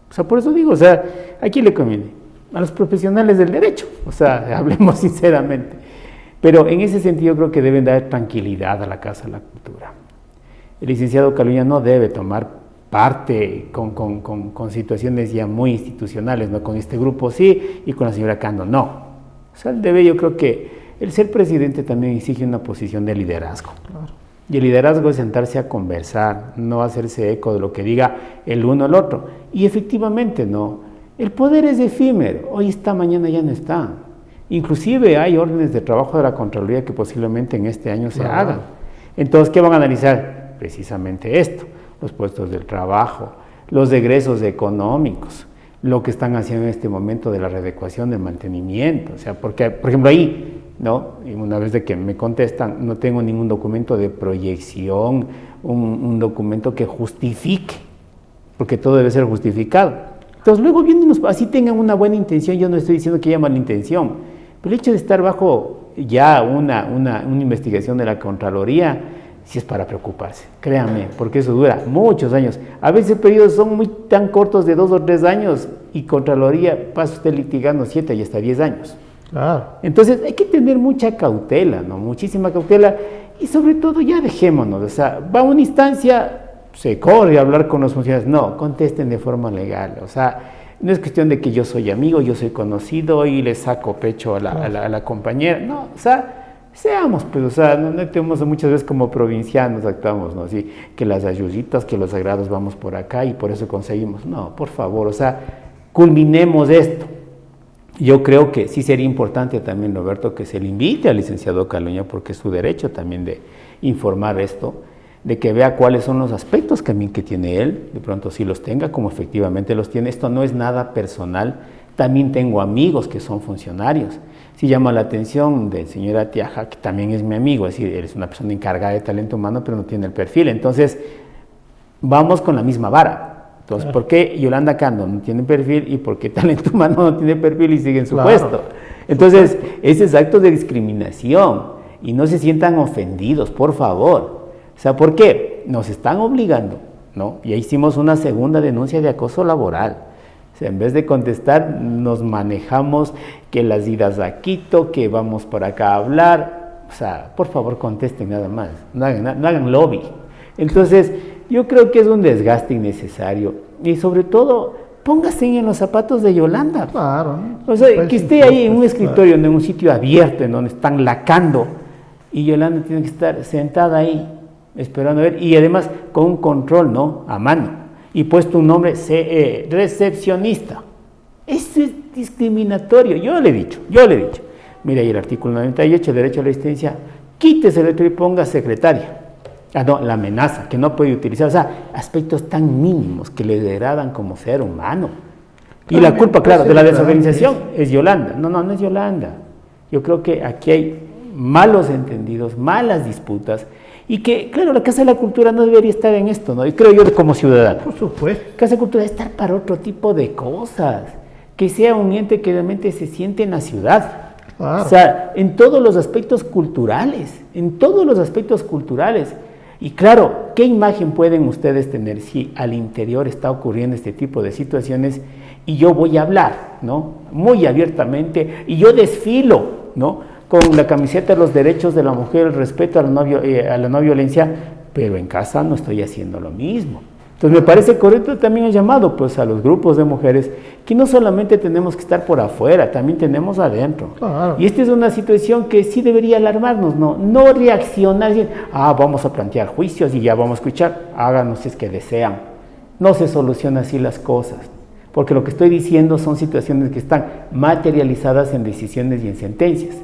O sea, por eso digo, o sea, ¿a quién le conviene? A los profesionales del derecho, o sea, hablemos sinceramente. Pero en ese sentido creo que deben dar tranquilidad a la Casa de la Cultura. El licenciado Caluña no debe tomar parte con situaciones ya muy institucionales, ¿no? Con este grupo sí y con la señora Cando no. O sea, él debe, yo creo que el ser presidente también exige una posición de liderazgo. Claro. Y el liderazgo es sentarse a conversar, no hacerse eco de lo que diga el uno o el otro. Y efectivamente, no. El poder es efímero, hoy está, mañana ya no está. Inclusive hay órdenes de trabajo de la Contraloría que posiblemente en este año se hagan. Entonces, ¿qué van a analizar? Precisamente esto, los puestos del trabajo, los egresos económicos, lo que están haciendo en este momento de la readecuación del mantenimiento. O sea, porque, por ejemplo, ahí, ¿no? Y una vez de que me contestan, no tengo ningún documento de proyección, un documento que justifique, porque todo debe ser justificado. Entonces, luego vienen, así tengan una buena intención, yo no estoy diciendo que haya mala intención, pero el hecho de estar bajo ya una investigación de la Contraloría, sí es para preocuparse, créanme, porque eso dura muchos años. A veces periodos son tan cortos de 2 o 3 años y Contraloría pasa usted litigando 7 y hasta 10 años. Claro. Entonces hay que tener mucha cautela, ¿no? Muchísima cautela y sobre todo ya dejémonos, o sea, va a una instancia, se corre a hablar con los funcionarios, no, contesten de forma legal, o sea, no es cuestión de que yo soy amigo, yo soy conocido y le saco pecho a la compañera, no, o sea, seamos, pues, o sea, no tenemos muchas veces como provincianos actuamos, ¿no? Así, que las ayuditas, que los sagrados vamos por acá y por eso conseguimos, no, por favor, o sea, culminemos esto. Yo creo que sí sería importante también, Roberto, que se le invite al licenciado Caluña, porque es su derecho también de informar esto, de que vea cuáles son los aspectos también que tiene él, de pronto sí los tenga, como efectivamente los tiene. Esto no es nada personal, también tengo amigos que son funcionarios. Sí llama la atención del señor Atiaja, que también es mi amigo, es decir, él es una persona encargada de talento humano, pero no tiene el perfil. Entonces, vamos con la misma vara. Entonces, ¿por qué Yolanda Cando no tiene perfil y por qué talento humano no tiene perfil y sigue en su puesto? Entonces, ese es acto de discriminación y no se sientan ofendidos, por favor. O sea, ¿por qué? Nos están obligando, ¿no? Ya hicimos una segunda denuncia de acoso laboral. O sea, en vez de contestar, nos manejamos que las idas a Quito, que vamos por acá a hablar. O sea, por favor, contesten nada más, no hagan lobby. Entonces, yo creo que es un desgaste innecesario y sobre todo, póngase en los zapatos de Yolanda. Claro. O sea, que esté ahí en un escritorio, en un sitio abierto, en donde están lacando y Yolanda tiene que estar sentada ahí, esperando a ver, y además con un control, ¿no? A mano, y puesto un nombre recepcionista. Eso es discriminatorio. Yo le he dicho, mira ahí el artículo 98, derecho a la asistencia, quítese el letrero y ponga secretaria. Ah, no, la amenaza, que no puede utilizar, o sea, aspectos tan mínimos que le degradan como ser humano. Y la culpa, claro, de la desorganización es Yolanda. No es Yolanda. Yo creo que aquí hay malos entendidos, malas disputas, y que, claro, la Casa de la Cultura no debería estar en esto, ¿no? Y creo yo como ciudadano. Por supuesto. Casa de Cultura debe estar para otro tipo de cosas, que sea un ente que realmente se siente en la ciudad. Claro. O sea, en todos los aspectos culturales, Y claro, ¿qué imagen pueden ustedes tener si al interior está ocurriendo este tipo de situaciones y yo voy a hablar, ¿no? Muy abiertamente, y yo desfilo, ¿no? Con la camiseta de los derechos de la mujer, el respeto a la no violencia, pero en casa no estoy haciendo lo mismo. Entonces me parece correcto también el llamado, pues, a los grupos de mujeres, que no solamente tenemos que estar por afuera, también tenemos adentro. Claro. Y esta es una situación que sí debería alarmarnos, no reaccionar, decir, vamos a plantear juicios y ya vamos a escuchar, háganos si es que desean. No se solucionan así las cosas, porque lo que estoy diciendo son situaciones que están materializadas en decisiones y en sentencias,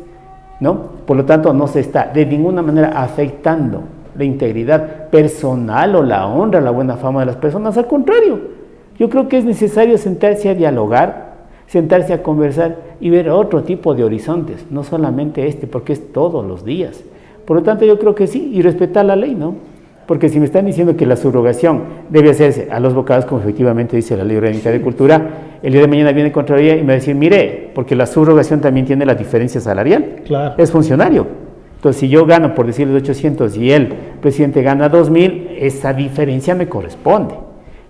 ¿no? Por lo tanto, no se está de ninguna manera afectando la integridad personal o la honra, la buena fama de las personas. Al contrario, yo creo que es necesario sentarse a dialogar, sentarse a conversar y ver otro tipo de horizontes, no solamente este, porque es todos los días. Por lo tanto, yo creo que sí, y respetar la ley, ¿no? Porque si me están diciendo que la subrogación debe hacerse a los vocados, como efectivamente dice la Ley Orgánica de Cultura, el día de mañana viene Contraloría y me va a decir, mire, porque la subrogación también tiene la diferencia salarial, Claro. es funcionario. Entonces, si yo gano, por decirles 800 y el presidente gana 2000, esa diferencia me corresponde.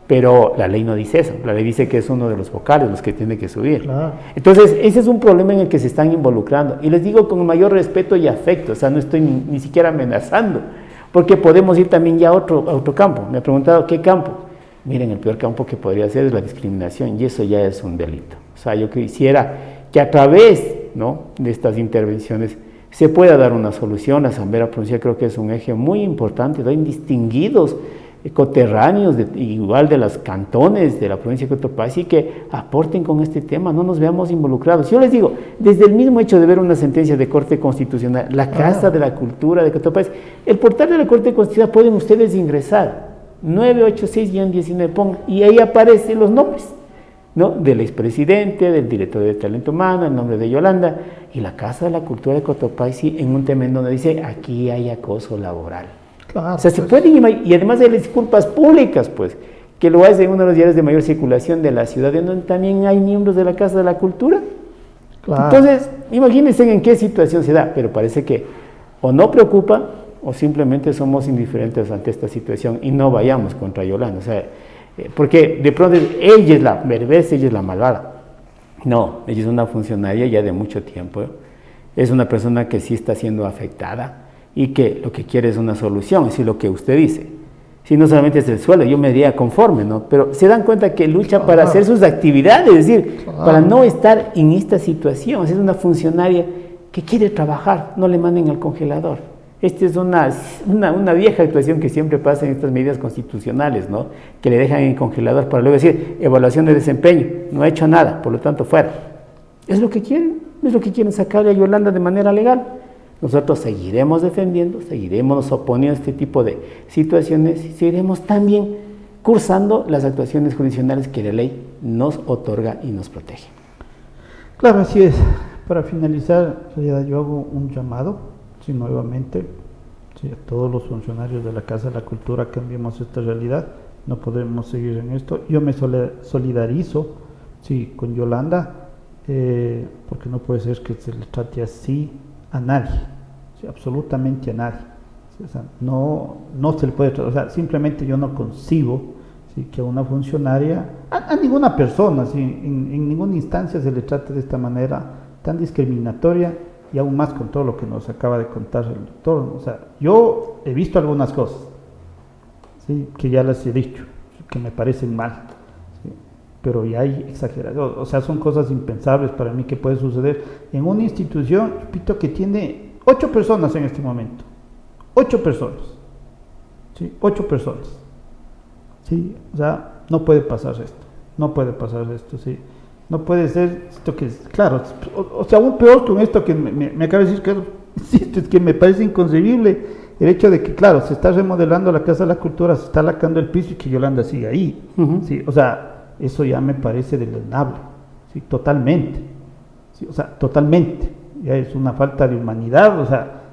Pero la ley no dice eso, la ley dice que es uno de los vocales los que tiene que subir. Claro. Entonces, ese es un problema en el que se están involucrando. Y les digo con mayor respeto y afecto, o sea, no estoy ni siquiera amenazando, porque podemos ir también ya a otro campo. Me ha preguntado, ¿qué campo? Miren, el peor campo que podría ser es la discriminación, y eso ya es un delito. O sea, yo quisiera que a través, ¿no?, de estas intervenciones se pueda dar una solución. La Asamblea Provincial creo que es un eje muy importante, hay distinguidos coterráneos, igual de los cantones de la provincia de Cotopaxi, que aporten con este tema, no nos veamos involucrados. Yo les digo, desde el mismo hecho de ver una sentencia de Corte Constitucional, la Casa de la Cultura de Cotopaxi, el portal de la Corte Constitucional, pueden ustedes ingresar, 986-19, pongan, y ahí aparecen los nombres, ¿no?, del expresidente, del director de Talento Humano, el nombre de Yolanda, y la Casa de la Cultura de Cotopaxi en un tema en donde dice, aquí hay acoso laboral. Claro, O sea, se pueden imaginar, y además hay disculpas públicas, pues, que lo hace en uno de los diarios de mayor circulación de la ciudad, en donde también hay miembros de la Casa de la Cultura. claro. Entonces, imagínense en qué situación se da, pero parece que o no preocupa o simplemente somos indiferentes ante esta situación y no vayamos contra Yolanda. O sea, porque de pronto ella es la perversa, ella es la malvada. No, ella es una funcionaria ya de mucho tiempo, es una persona que sí está siendo afectada y que lo que quiere es una solución, es decir, lo que usted dice. Si no solamente es el sueldo, yo me diría conforme, ¿no? Pero se dan cuenta que lucha para hacer sus actividades, es decir, para no estar en esta situación. Es una funcionaria que quiere trabajar, no le manden al congelador. Esta es una vieja actuación que siempre pasa en estas medidas constitucionales, ¿no?, que le dejan en el congelador para luego decir, evaluación de desempeño, no ha hecho nada, por lo tanto fuera. Es lo que quieren sacarle a Yolanda de manera legal. Nosotros seguiremos defendiendo, seguiremos oponiendo a este tipo de situaciones y seguiremos también cursando las actuaciones jurisdiccionales que la ley nos otorga y nos protege. Claro, así es. Para finalizar, yo hago un llamado, sí, nuevamente, sí, a todos los funcionarios de la Casa de la Cultura, cambiemos esta realidad, no podemos seguir en esto. Yo me solidarizo, sí, con Yolanda, porque no puede ser que se le trate así a nadie, sí, absolutamente a nadie. Sí, o sea, no se le puede tratar, o sea, simplemente yo no concibo, sí, que a una funcionaria, a ninguna persona, sí, en ninguna instancia se le trate de esta manera tan discriminatoria, y aún más con todo lo que nos acaba de contar el doctor. O sea, yo he visto algunas cosas, sí, que ya las he dicho, que me parecen mal, sí, pero ya hay exageración. O sea, son cosas impensables para mí que puede suceder en una institución, repito, que tiene 8 personas en este momento, 8 personas, ¿sí? 8 personas, ¿sí? O sea, no puede pasar esto, ¿sí? No puede ser esto que es, claro, o sea, aún peor con esto que me acaba de decir, que insisto, es que me parece inconcebible el hecho de que, claro, se está remodelando la Casa de la Cultura, se está lacando el piso y que Yolanda siga ahí, ¿sí? O sea, eso ya me parece deleznable, ¿sí? Totalmente, ¿sí? O sea, totalmente, ya es una falta de humanidad, o sea,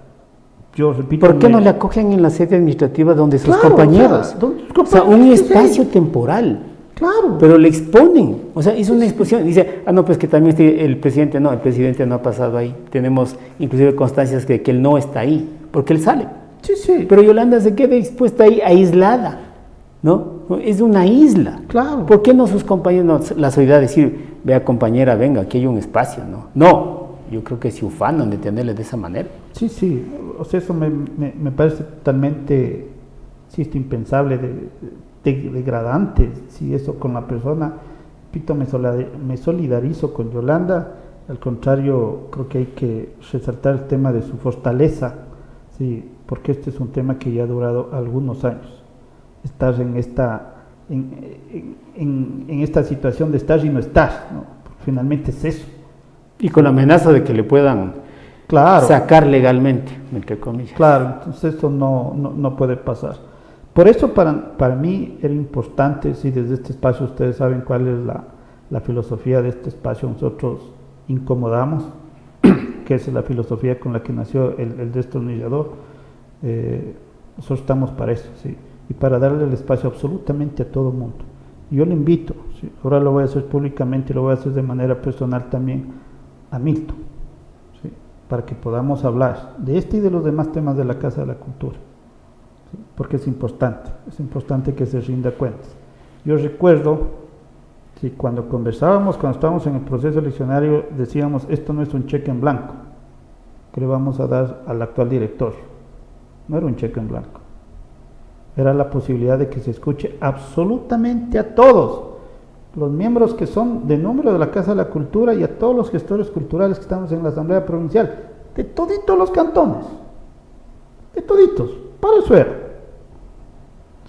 yo repito... ¿Por qué no le acogen en la sede administrativa donde sus compañeros? O sea, un espacio temporal. Claro. Pero le exponen, o sea, es una exposición. Dice, no, pues que también el presidente no ha pasado ahí. Tenemos inclusive constancias de que él no está ahí, porque él sale. Sí, sí. Pero Yolanda se queda expuesta ahí, aislada, ¿no? Es una isla. Claro. ¿Por qué no sus compañeros, la solidaridad, decir, vea compañera, venga, aquí hay un espacio, ¿no? No, yo creo que se ufanan de tenerle de esa manera. Sí, sí, o sea, eso me parece totalmente, sí, esto impensable, degradante, si eso con la persona. Pito, me solidarizo con Yolanda, al contrario, creo que hay que resaltar el tema de su fortaleza, sí, porque este es un tema que ya ha durado algunos años, estar en esta situación de estar y no estar, ¿no? Finalmente es eso. Y con la amenaza de que le puedan, claro, sacar legalmente, entre comillas. Claro, entonces esto no puede pasar. Por eso para mí era importante, si desde este espacio ustedes saben cuál es la filosofía de este espacio nosotros incomodamos, que es la filosofía con la que nació el destornillador. Nosotros estamos para eso, ¿sí? Y para darle el espacio absolutamente a todo mundo. Yo le invito, ¿sí? Ahora lo voy a hacer públicamente y lo voy a hacer de manera personal también a Milton, ¿sí? Para que podamos hablar de este y de los demás temas de la Casa de la Cultura, ¿sí? Porque es importante que se rinda cuentas. Yo recuerdo, sí, cuando conversábamos, cuando estábamos en el proceso eleccionario, decíamos, esto no es un cheque en blanco que le vamos a dar al actual director. No era un cheque en blanco, era la posibilidad de que se escuche absolutamente a todos los miembros que son de número de la Casa de la Cultura y a todos los gestores culturales que estamos en la Asamblea Provincial, de toditos los cantones, de toditos. Para eso era,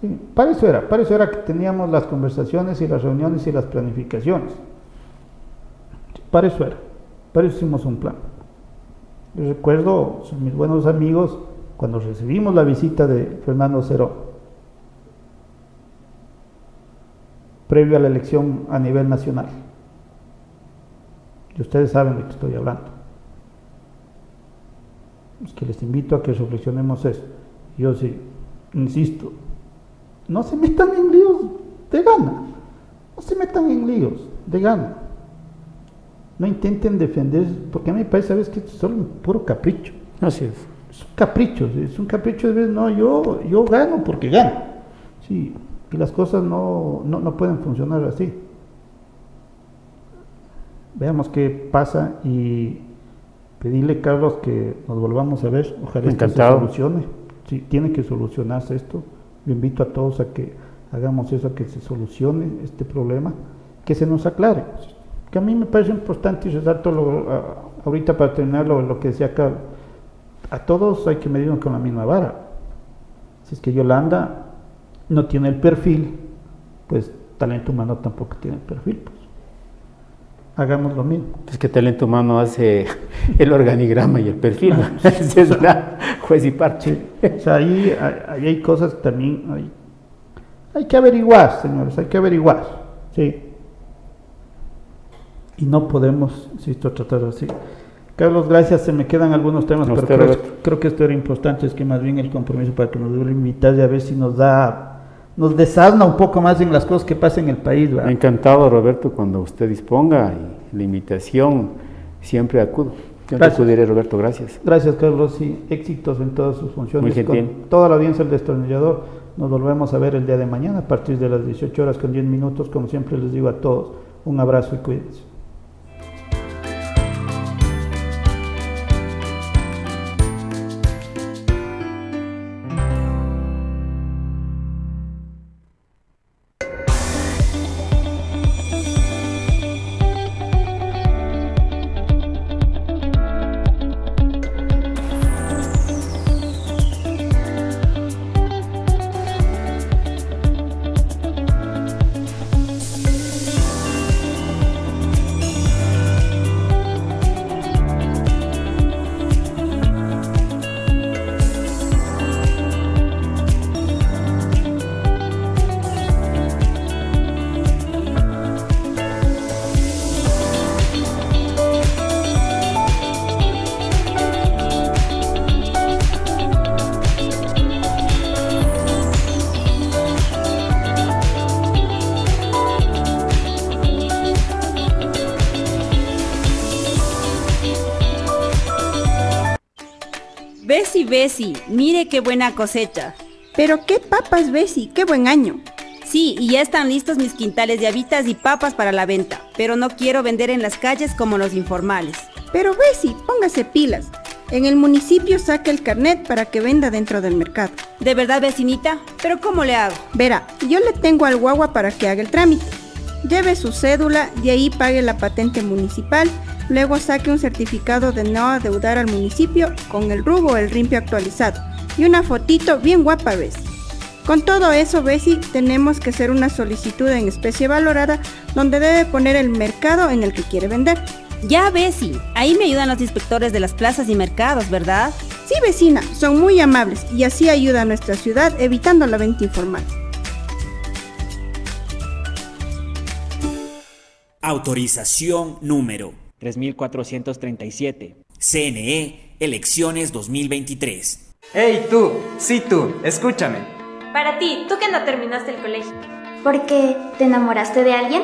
sí, para eso era que teníamos las conversaciones y las reuniones y las planificaciones, sí, para eso hicimos un plan. Yo recuerdo, son mis buenos amigos, cuando recibimos la visita de Fernando Cerón, previo a la elección a nivel nacional, y ustedes saben de qué estoy hablando, es que les invito a que reflexionemos eso. Yo sí, insisto, no se metan en líos de gana, no intenten defender, porque a mí me parece, ¿sabes qué? Es solo un puro capricho. Así es. Es un capricho de ver, no, yo gano porque gano, sí, y las cosas no pueden funcionar así. Veamos qué pasa y pedirle, Carlos, que nos volvamos a ver, ojalá esto se solucione, sí, tiene que solucionarse esto. Yo invito a todos a que hagamos eso, a que se solucione este problema, que se nos aclare, que a mí me parece importante, y resalto ahorita para terminar lo que decía Carlos. A todos hay que medirnos con la misma vara. Si es que Yolanda no tiene el perfil, pues Talento Humano tampoco tiene el perfil, pues hagamos lo mismo. Es que Talento Humano hace el organigrama y el perfil, ¿no? Esa es la juez y parte. Sí. O sea, ahí hay cosas que también hay que averiguar, señores, hay que averiguar, sí. Y no podemos, insisto, tratar así. Carlos, gracias. Se me quedan algunos temas, pero creo que esto era importante, es que más bien el compromiso para que nos vuelva a invitar y a ver si nos desasna un poco más en las cosas que pasan en el país, ¿verdad? Encantado, Roberto, cuando usted disponga, y la invitación siempre acudo. Yo te acudiré, Roberto, gracias. Gracias, Carlos, y éxitos en todas sus funciones. Muy gentil. Con toda la audiencia del Destornillador, nos volvemos a ver el día de mañana a partir de las 18 horas con 10 minutos, como siempre les digo a todos, un abrazo y cuídense. Bessie, mire qué buena cosecha. Pero qué papas, Bessie, qué buen año. Sí, y ya están listos mis quintales de habitas y papas para la venta, pero no quiero vender en las calles como los informales. Pero Bessie, póngase pilas. En el municipio saque el carnet para que venda dentro del mercado. ¿De verdad, vecinita? ¿Pero cómo le hago? Verá, yo le tengo al guagua para que haga el trámite. Lleve su cédula, de ahí pague la patente municipal, luego saque un certificado de no adeudar al municipio con el RUB o el rimpio actualizado y una fotito bien guapa, Bessie. Con todo eso, Bessie, tenemos que hacer una solicitud en especie valorada donde debe poner el mercado en el que quiere vender. Ya, Bessie, ahí me ayudan los inspectores de las plazas y mercados, ¿verdad? Sí, vecina, son muy amables y así ayuda a nuestra ciudad evitando la venta informal. Autorización número 3437. CNE, elecciones 2023. ¡Hey tú! Sí tú, escúchame. Para ti, tú que no terminaste el colegio. ¿Por qué te enamoraste de alguien?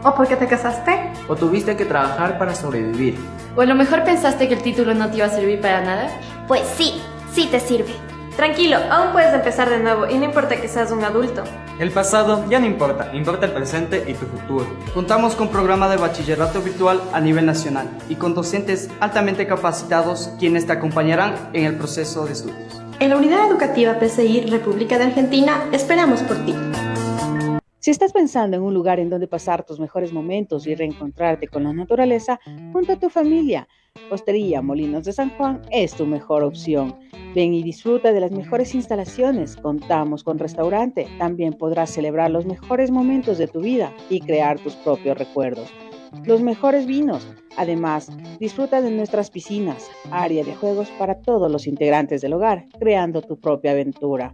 ¿O porque te casaste? ¿O tuviste que trabajar para sobrevivir? ¿O a lo mejor pensaste que el título no te iba a servir para nada? Pues sí, sí te sirve. Tranquilo, aún puedes empezar de nuevo y no importa que seas un adulto. El pasado ya no importa, importa el presente y tu futuro. Contamos con programa de bachillerato virtual a nivel nacional y con docentes altamente capacitados quienes te acompañarán en el proceso de estudios. En la Unidad Educativa PCI República de Argentina esperamos por ti. Si estás pensando en un lugar en donde pasar tus mejores momentos y reencontrarte con la naturaleza junto a tu familia, Hostería Molinos de San Juan es tu mejor opción. Ven y disfruta de las mejores instalaciones. Contamos con restaurante. También podrás celebrar los mejores momentos de tu vida y crear tus propios recuerdos. Los mejores vinos. Además, disfruta de nuestras piscinas, área de juegos para todos los integrantes del hogar, creando tu propia aventura.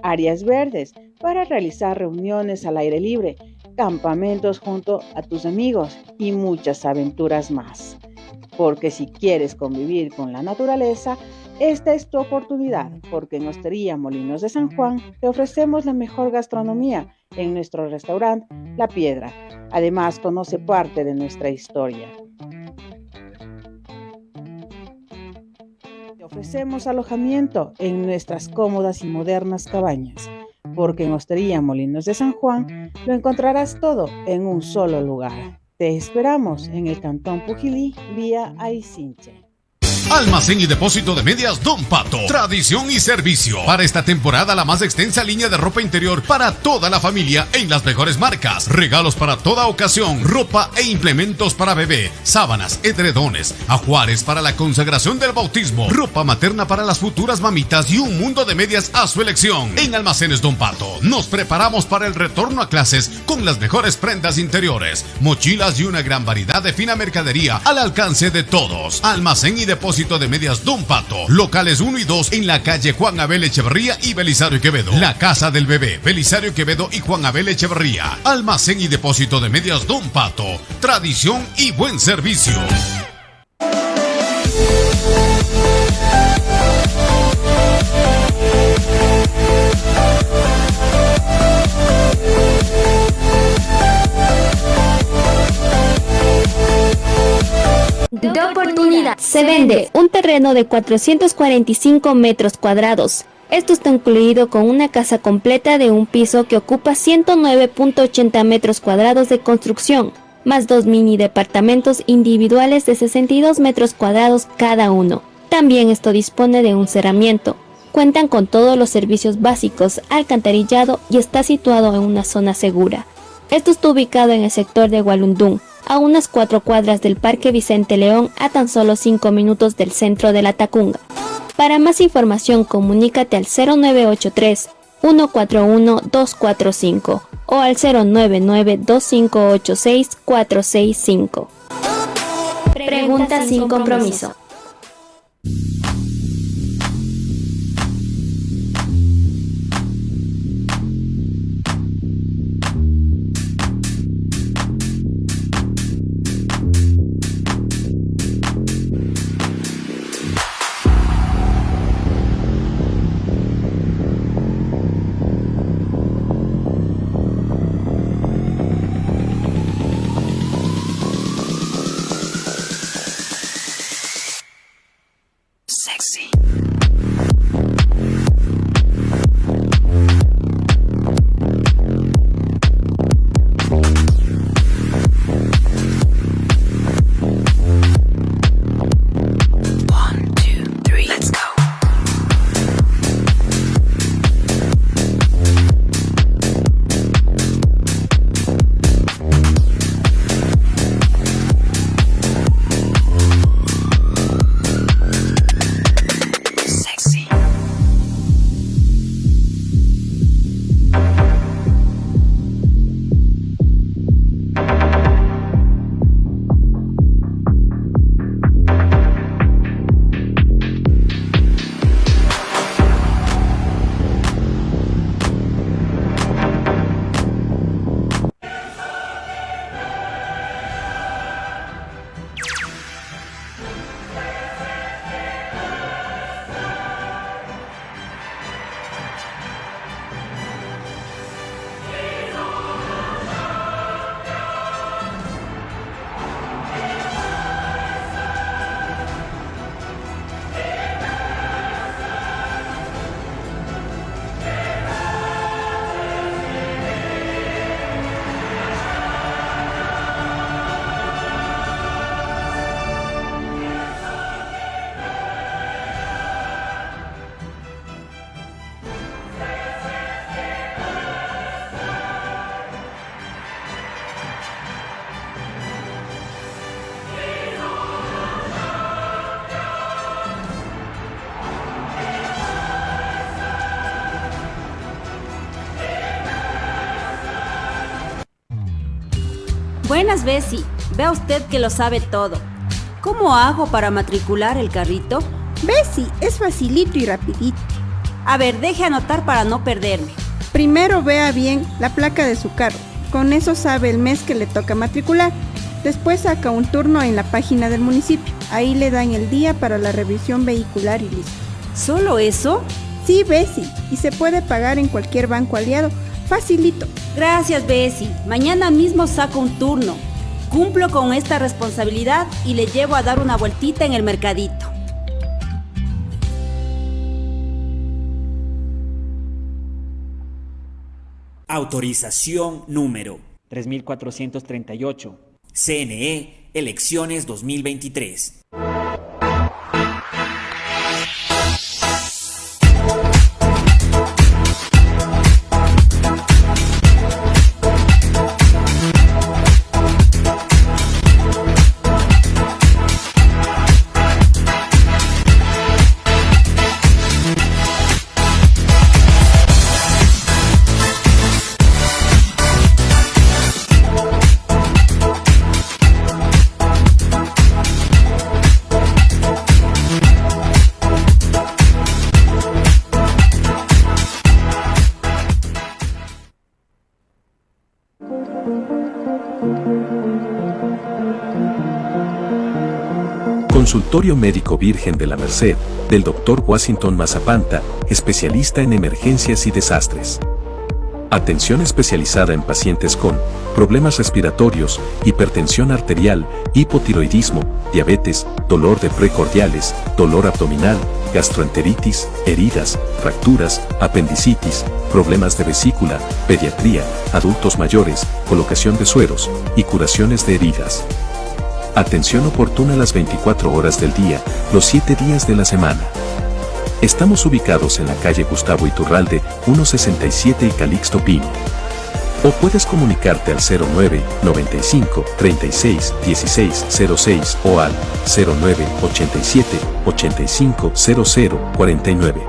Áreas verdes para realizar reuniones al aire libre, campamentos junto a tus amigos y muchas aventuras más. Porque si quieres convivir con la naturaleza, esta es tu oportunidad, porque en Hostería Molinos de San Juan te ofrecemos la mejor gastronomía en nuestro restaurante La Piedra. Además, conoce parte de nuestra historia. Te ofrecemos alojamiento en nuestras cómodas y modernas cabañas, porque en Hostería Molinos de San Juan lo encontrarás todo en un solo lugar. Te esperamos en el Cantón Pujilí, vía Aicinche. Almacén y depósito de medias Don Pato. Tradición y servicio. Para esta temporada, la más extensa línea de ropa interior para toda la familia en las mejores marcas. Regalos para toda ocasión. Ropa e implementos para bebé. Sábanas, edredones, ajuares para la consagración del bautismo. Ropa materna para las futuras mamitas y un mundo de medias a su elección. En Almacenes Don Pato, nos preparamos para el retorno a clases con las mejores prendas interiores, mochilas y una gran variedad de fina mercadería al alcance de todos. Almacén y depósito de medias Don Pato, locales 1 y 2 en la calle Juan Abel Echeverría y Belisario Quevedo. La Casa del Bebé, Belisario Quevedo y Juan Abel Echeverría. Almacén y depósito de medias Don Pato, tradición y buen servicio. De oportunidad. Se vende un terreno de 445 metros cuadrados. Esto está incluido con una casa completa de un piso que ocupa 109.80 metros cuadrados de construcción, más 2 mini departamentos individuales de 62 metros cuadrados cada uno. También esto dispone de un cerramiento. Cuentan con todos los servicios básicos, alcantarillado y está situado en una zona segura. Esto está ubicado en el sector de Gualundún, a unas 4 cuadras del Parque Vicente León, a tan solo 5 minutos del centro de La Tacunga. Para más información, comunícate al 0983 141 245 o al 099 2586 465. Pregunta sin compromiso. Buenas, Bessie. Vea usted que lo sabe todo. ¿Cómo hago para matricular el carrito? Bessie, es facilito y rapidito. A ver, deje anotar para no perderme. Primero vea bien la placa de su carro. Con eso sabe el mes que le toca matricular. Después saca un turno en la página del municipio. Ahí le dan el día para la revisión vehicular y listo. ¿Solo eso? Sí, Bessie. Y se puede pagar en cualquier banco aliado. Facilito. Gracias, Bessie. Mañana mismo saco un turno. Cumplo con esta responsabilidad y le llevo a dar una vueltita en el mercadito. Autorización número 3438. CNE, elecciones 2023. Consultorio Médico Virgen de la Merced, del Dr. Washington Mazapanta, especialista en emergencias y desastres. Atención especializada en pacientes con problemas respiratorios, hipertensión arterial, hipotiroidismo, diabetes, dolor de precordiales, dolor abdominal, gastroenteritis, heridas, fracturas, apendicitis, problemas de vesícula, pediatría, adultos mayores, colocación de sueros y curaciones de heridas. Atención oportuna las 24 horas del día, los 7 días de la semana. Estamos ubicados en la calle Gustavo Iturralde, 167 y Calixto Pino. O puedes comunicarte al 09 95 36 16 06 o al 09 87 85 00 49.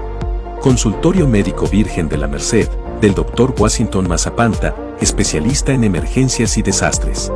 Consultorio Médico Virgen de la Merced, del Dr. Washington Mazapanta, especialista en emergencias y desastres.